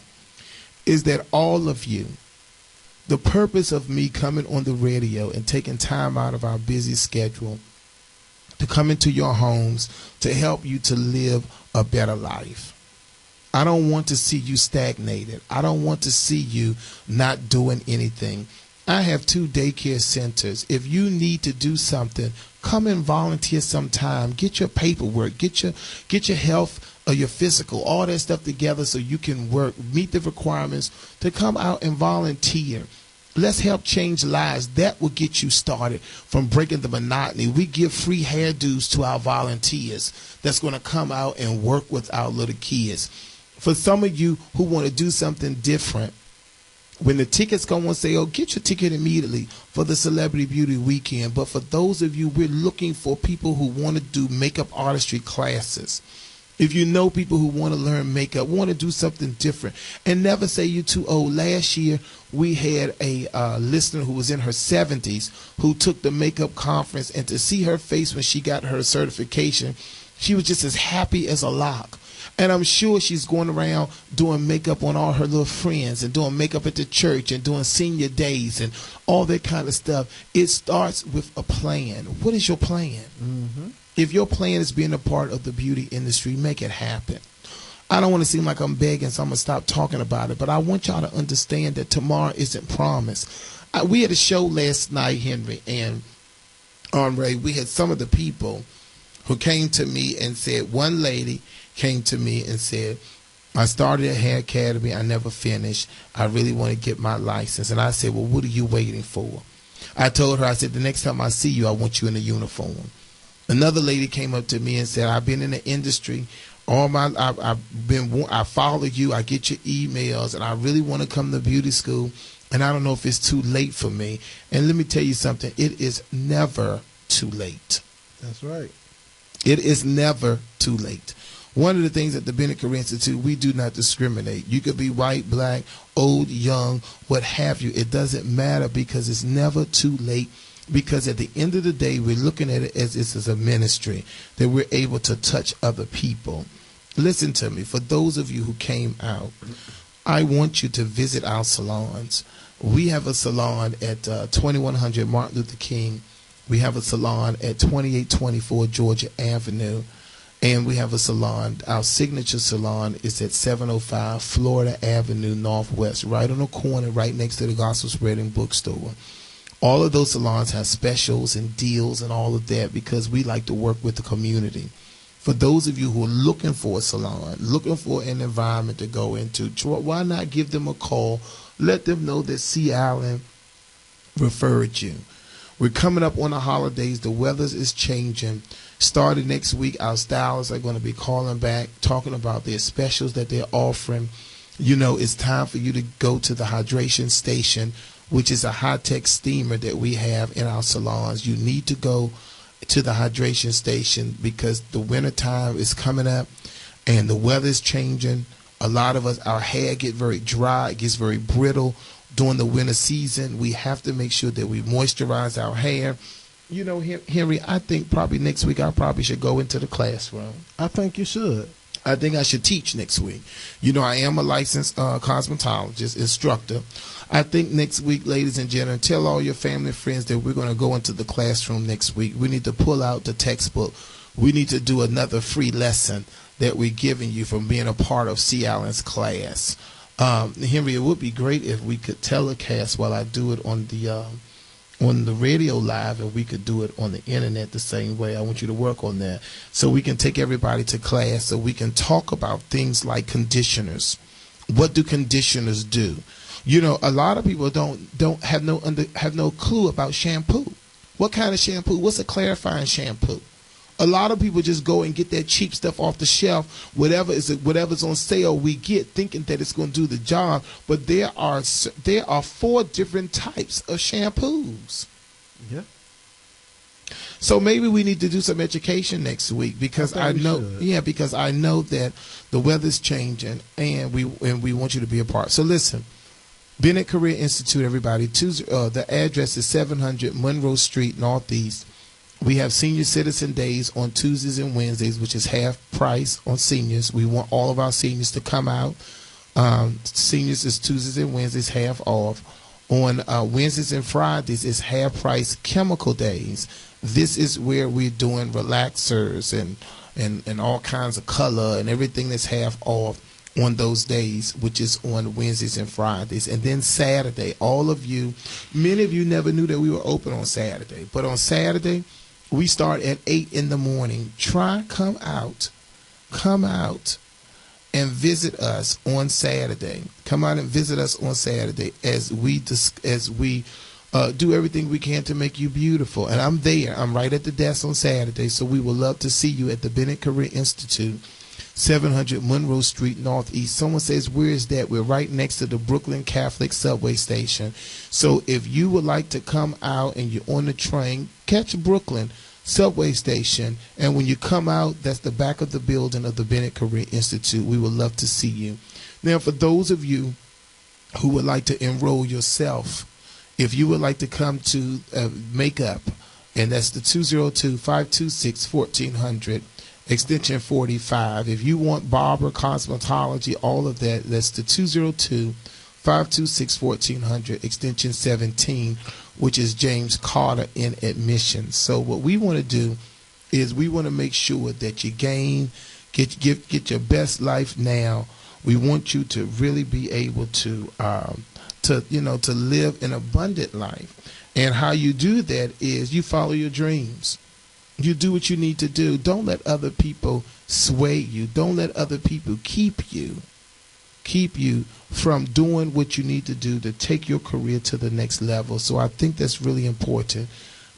is that all of you, the purpose of me coming on the radio and taking time out of our busy schedule to come into your homes to help you to live a better life. I don't want to see you stagnated. I don't want to see you not doing anything. I have 2 daycare centers. If you need to do something, come and volunteer sometime. Get your paperwork, get your health or your physical, all that stuff together so you can work, meet the requirements to come out and volunteer. Let's help change lives. That will get you started from breaking the monotony. We give free hairdos to our volunteers that's going to come out and work with our little kids. For some of you who want to do something different, when the tickets go on sale, get your ticket immediately for the Celebrity Beauty Weekend. But for those of you, we're looking for people who want to do makeup artistry classes. If you know people who want to learn makeup, want to do something different, and never say you're too old. Last year, we had a listener who was in her 70s who took the makeup conference, and to see her face when she got her certification, she was just as happy as a lark. And I'm sure she's going around doing makeup on all her little friends and doing makeup at the church and doing senior days and all that kind of stuff. It starts with a plan. What is your plan? Mm-hmm. If your plan is being a part of the beauty industry, make it happen. I don't want to seem like I'm begging, so I'm going to stop talking about it. But I want y'all to understand that tomorrow isn't promised. We had a show last night, Henry and Andre. We had some of the people who came to me and said, one lady came to me and said, I started at Hair Academy. I never finished. I really want to get my license. And I said, well, what are you waiting for? I told her, I said, the next time I see you, I want you in a uniform. Another lady came up to me and said, I've been in the industry I follow you, I get your emails, and I really want to come to beauty school, and I don't know if it's too late for me. And let me tell you something, it is never too late. That's right. It is never too late. One of the things at the Bennett Career Institute, we do not discriminate. You could be white, black, old, young, what have you. It doesn't matter, because it's never too late. Because at the end of the day, we're looking at it as this is a ministry, that we're able to touch other people. Listen to me. For those of you who came out, I want you to visit our salons. We have a salon at 2100 Martin Luther King. We have a salon at 2824 Georgia Avenue. And we have a salon. Our signature salon is at 705 Florida Avenue Northwest, right on the corner, right next to the Gospel Spreading Bookstore. All of those salons have specials and deals and all of that, because we like to work with the community. For those of you who are looking for a salon, looking for an environment to go into, why not give them a call? Let them know that C. Allen referred you. We're coming up on the holidays. The weather is changing. Starting next week, our stylists are going to be calling back, talking about their specials that they're offering. You know, it's time for you to go to the hydration station which is a high-tech steamer that we have in our salons. You need to go to the hydration station because the winter time is coming up and the weather's changing. A lot of us, our hair get very dry, it gets very brittle during the winter season. We have to make sure that we moisturize our hair. You know, Henry, I think probably next week I probably should go into the classroom. I think you should. I think I should teach next week. You know, I am a licensed cosmetologist, instructor. I think next week, ladies and gentlemen, tell all your family and friends that we're going to go into the classroom next week. We need to pull out the textbook. We need to do another free lesson that we're giving you from being a part of C. Allen's class. Henry, it would be great if we could telecast while I do it on the radio live, and we could do it on the internet the same way. I want you to work on that so we can take everybody to class so we can talk about things like conditioners. What do conditioners do? You know, a lot of people don't have no clue about shampoo. What kind of shampoo? What's a clarifying shampoo? A lot of people just go and get that cheap stuff off the shelf, whatever's on sale we get, thinking that it's going to do the job. But there are 4 different types of shampoos. Yeah. So maybe we need to do some education next week because I know that the weather's changing and we want you to be a part. So listen, Bennett Career Institute, everybody. The address is 700 Monroe Street, Northeast. We have Senior Citizen Days on Tuesdays and Wednesdays, which is half price on seniors. We want all of our seniors to come out. Seniors is Tuesdays and Wednesdays, half off. On Wednesdays and Fridays is half price chemical days. This is where we're doing relaxers and all kinds of color and everything that's half off on those days, which is on Wednesdays and Fridays. And then Saturday, many of you never knew that we were open on Saturday. But on Saturday, we start at 8 in the morning. Come out and visit us on Saturday. Come out and visit us on Saturday as we do everything we can to make you beautiful. And I'm there. I'm right at the desk on Saturday. So we would love to see you at the Bennett Career Institute, 700 Monroe Street, Northeast. Someone says, where is that? We're right next to the Brooklyn Catholic subway station. So if you would like to come out and you're on the train, catch Brooklyn subway station. And when you come out, that's the back of the building of the Bennett Career Institute. We would love to see you. Now, for those of you who would like to enroll yourself, if you would like to come to makeup, and that's the 202-526-1400. Extension 45. If you want barber, cosmetology, all of that, that's the 202-526-1400, extension 17, which is James Carter in admissions. So what we want to do is we want to make sure that you get your best life now. We want you to really be able to live an abundant life. And how you do that is you follow your dreams. You do what you need to do. Don't let other people sway you. Don't let other people keep you from doing what you need to do to take your career to the next level. So I think that's really important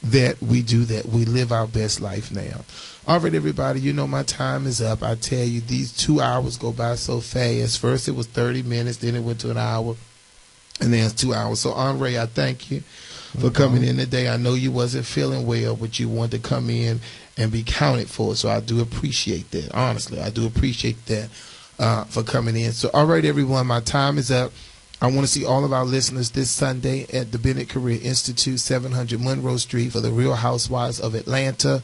that we do that. We live our best life now. All right, everybody, you know my time is up. I tell you, these 2 hours go by so fast. First it was 30 minutes, then it went to an hour, and then it's 2 hours. So, Andre, I thank you for coming in today. I know you wasn't feeling well, but you wanted to come in and be counted for. So I do appreciate that. Honestly, I do appreciate that for coming in. So, all right, everyone, my time is up. I want to see all of our listeners this Sunday at the Bennett Career Institute, 700 Monroe Street, for the Real Housewives of Atlanta.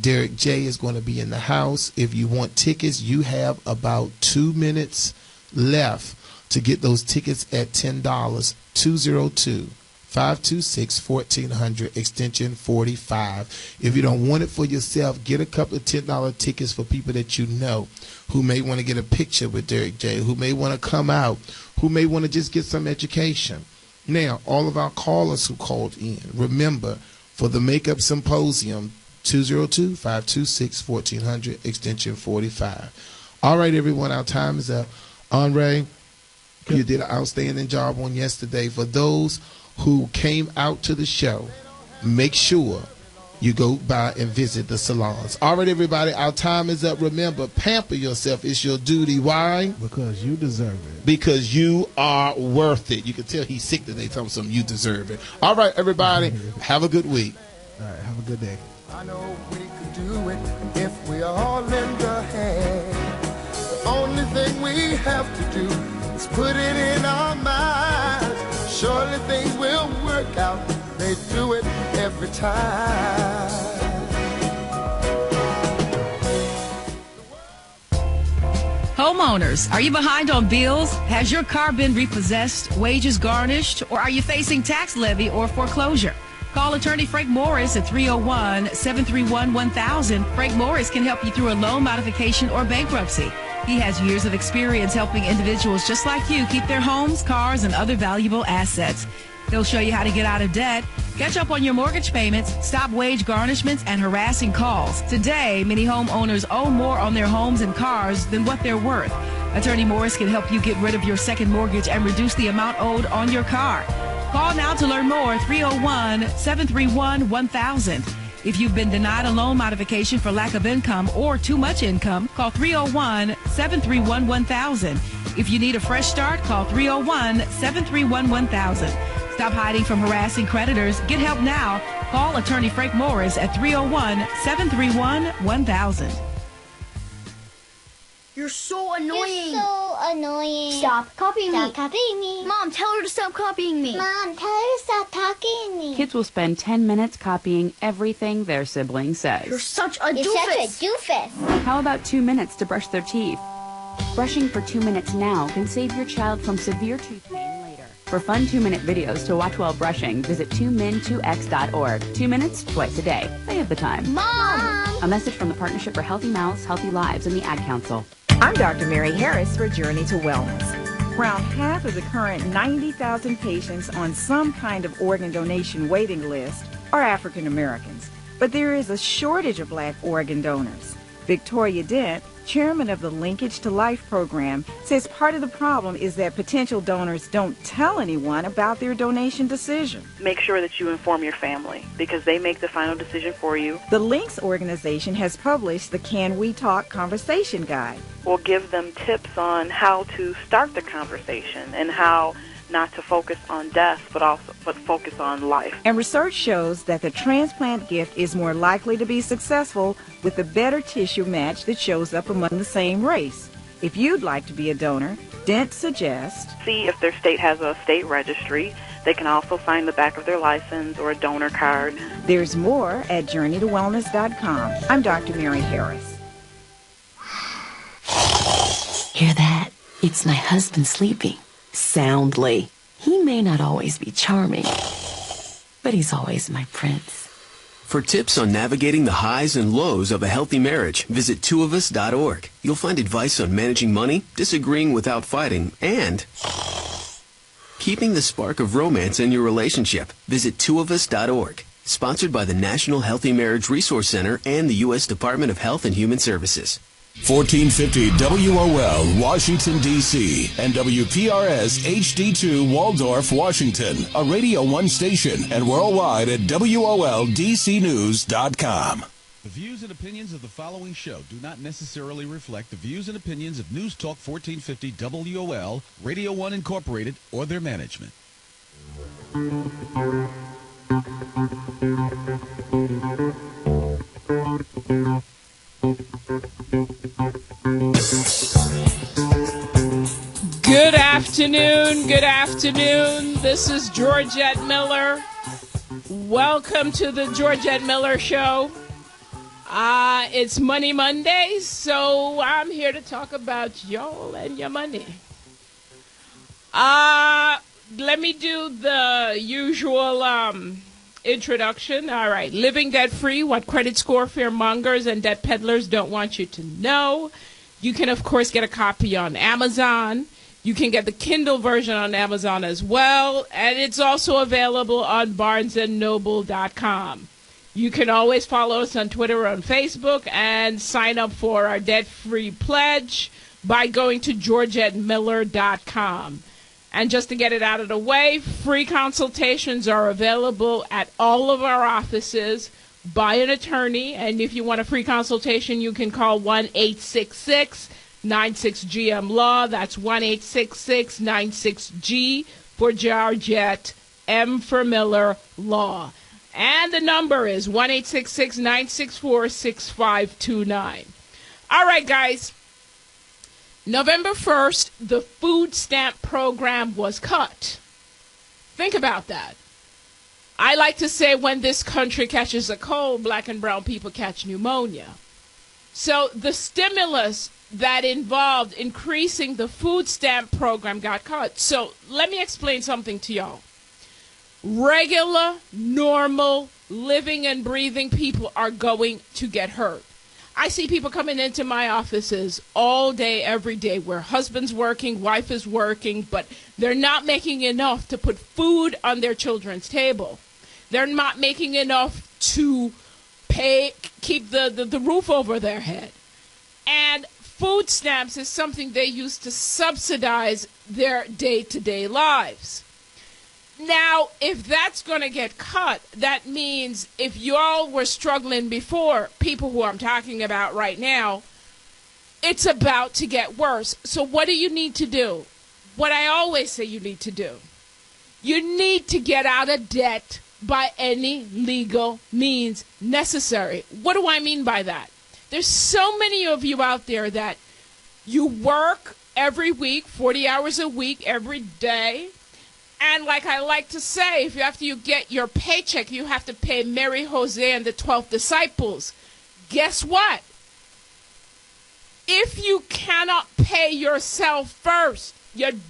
Derek J is going to be in the house. If you want tickets, you have about 2 minutes left to get those tickets at $10. 202-526-1400, extension 45. If you don't want it for yourself, get a couple of $10 tickets for people that you know who may want to get a picture with Derek J, who may want to come out, who may want to just get some education. Now, all of our callers who called in, remember, for the Makeup Symposium, 202-526-1400, extension 45. All right, everyone, our time is up. Andre, you did an outstanding job on yesterday. For those who came out to the show, make sure you go by and visit the salons. All right, everybody, our time is up. Remember, pamper yourself. It's your duty. Why? Because you deserve it. Because you are worth it. You can tell he's sick today. Tell him something. You deserve it. All right, everybody, have a good week. All right, have a good day. I know we could do it if we all lend a hand. The only thing we have to do is put it in our minds. Surely things will work out. They do it every time. Homeowners, are you behind on bills? Has your car been repossessed, wages garnished, or are you facing tax levy or foreclosure? Call attorney Frank Morris at 301-731-1000. Frank Morris can help you through a loan modification or bankruptcy. He has years of experience helping individuals just like you keep their homes, cars, and other valuable assets. He'll show you how to get out of debt, catch up on your mortgage payments, stop wage garnishments, and harassing calls. Today, many homeowners owe more on their homes and cars than what they're worth. Attorney Morris can help you get rid of your second mortgage and reduce the amount owed on your car. Call now to learn more, 301-731-1000. If you've been denied a loan modification for lack of income or too much income, call 301-731-1000. If you need a fresh start, call 301-731-1000. Stop hiding from harassing creditors. Get help now. Call attorney Frank Morris at 301-731-1000. You're so annoying. You're so annoying. Stop copying me. Stop copying me. Mom, tell her to stop copying me. Mom, tell her to stop talking to me. Kids will spend 10 minutes copying everything their sibling says. You're such a You're doofus. such a doofus. How about 2 minutes to brush their teeth? Brushing for 2 minutes now can save your child from severe tooth pain later. For fun 2-minute videos to watch while brushing, visit 2min2x.org. 2 minutes, twice a day. They have the time. Mom! A message from the Partnership for Healthy Mouths, Healthy Lives, and the Ad Council. I'm Dr. Mary Harris for Journey to Wellness. Around half of the current 90,000 patients on some kind of organ donation waiting list are African Americans, but there is a shortage of black organ donors. Victoria Dent, chairman of the Linkage to Life program, says part of the problem is that potential donors don't tell anyone about their donation decision. Make sure that you inform your family because they make the final decision for you. The Links organization has published the Can We Talk Conversation Guide. We'll give them tips on how to start the conversation and how not to focus on death, but focus on life. And research shows that the transplant gift is more likely to be successful with a better tissue match that shows up among the same race. If you'd like to be a donor, Dent suggests see if their state has a state registry. They can also sign the back of their license or a donor card. There's more at JourneyToWellness.com. I'm Dr. Mary Harris. Hear that? It's my husband sleeping soundly. He may not always be charming, but he's always my prince. For tips on navigating the highs and lows of a healthy marriage, visit twoofus.org. You'll find advice on managing money, disagreeing without fighting, and keeping the spark of romance in your relationship. Visit twoofus.org. Sponsored by the National Healthy Marriage Resource Center and the U.S. Department of Health and Human Services. 1450 WOL, Washington, D.C., and WPRS HD2, Waldorf, Washington, a Radio 1 station, and worldwide at WOLDCnews.com. The views and opinions of the following show do not necessarily reflect the views and opinions of News Talk 1450 WOL, Radio 1 Incorporated, or their management. Good afternoon. Good afternoon. This is Georgette Miller. Welcome to the Georgette Miller Show. It's Money Monday, so I'm here to talk about y'all and your money. Let me do the usual introduction. All right. Living debt-free, what credit score fearmongers and debt peddlers don't want you to know. You can, of course, get a copy on Amazon. You can get the Kindle version on Amazon as well. And it's also available on BarnesandNoble.com. You can always follow us on Twitter or on Facebook and sign up for our debt-free pledge by going to GeorgetteMiller.com. And just to get it out of the way, free consultations are available at all of our offices by an attorney. And if you want a free consultation, you can call 1-866-96-GM-LAW. That's 1-866-96-G for Georgette, M for Miller, Law. And the number is 1-866-964-6529. All right, guys. November 1st, the food stamp program was cut. Think about that. I like to say when this country catches a cold, black and brown people catch pneumonia. So the stimulus that involved increasing the food stamp program got cut. So let me explain something to y'all. Regular, normal, living and breathing people are going to get hurt. I see people coming into my offices all day, every day, where husband's working, wife is working, but they're not making enough to put food on their children's table. They're not making enough to keep the roof over their head. And food stamps is something they use to subsidize their day-to-day lives. Now, if that's going to get cut, that means if y'all were struggling before, people who I'm talking about right now, it's about to get worse. So what do you need to do? What I always say you need to do. You need to get out of debt by any legal means necessary. What do I mean by that? There's so many of you out there that you work every week, 40 hours a week, every day. And like I like to say, if after you get your paycheck, you have to pay Mary, Jose, and the 12 disciples. Guess what? If you cannot pay yourself first, you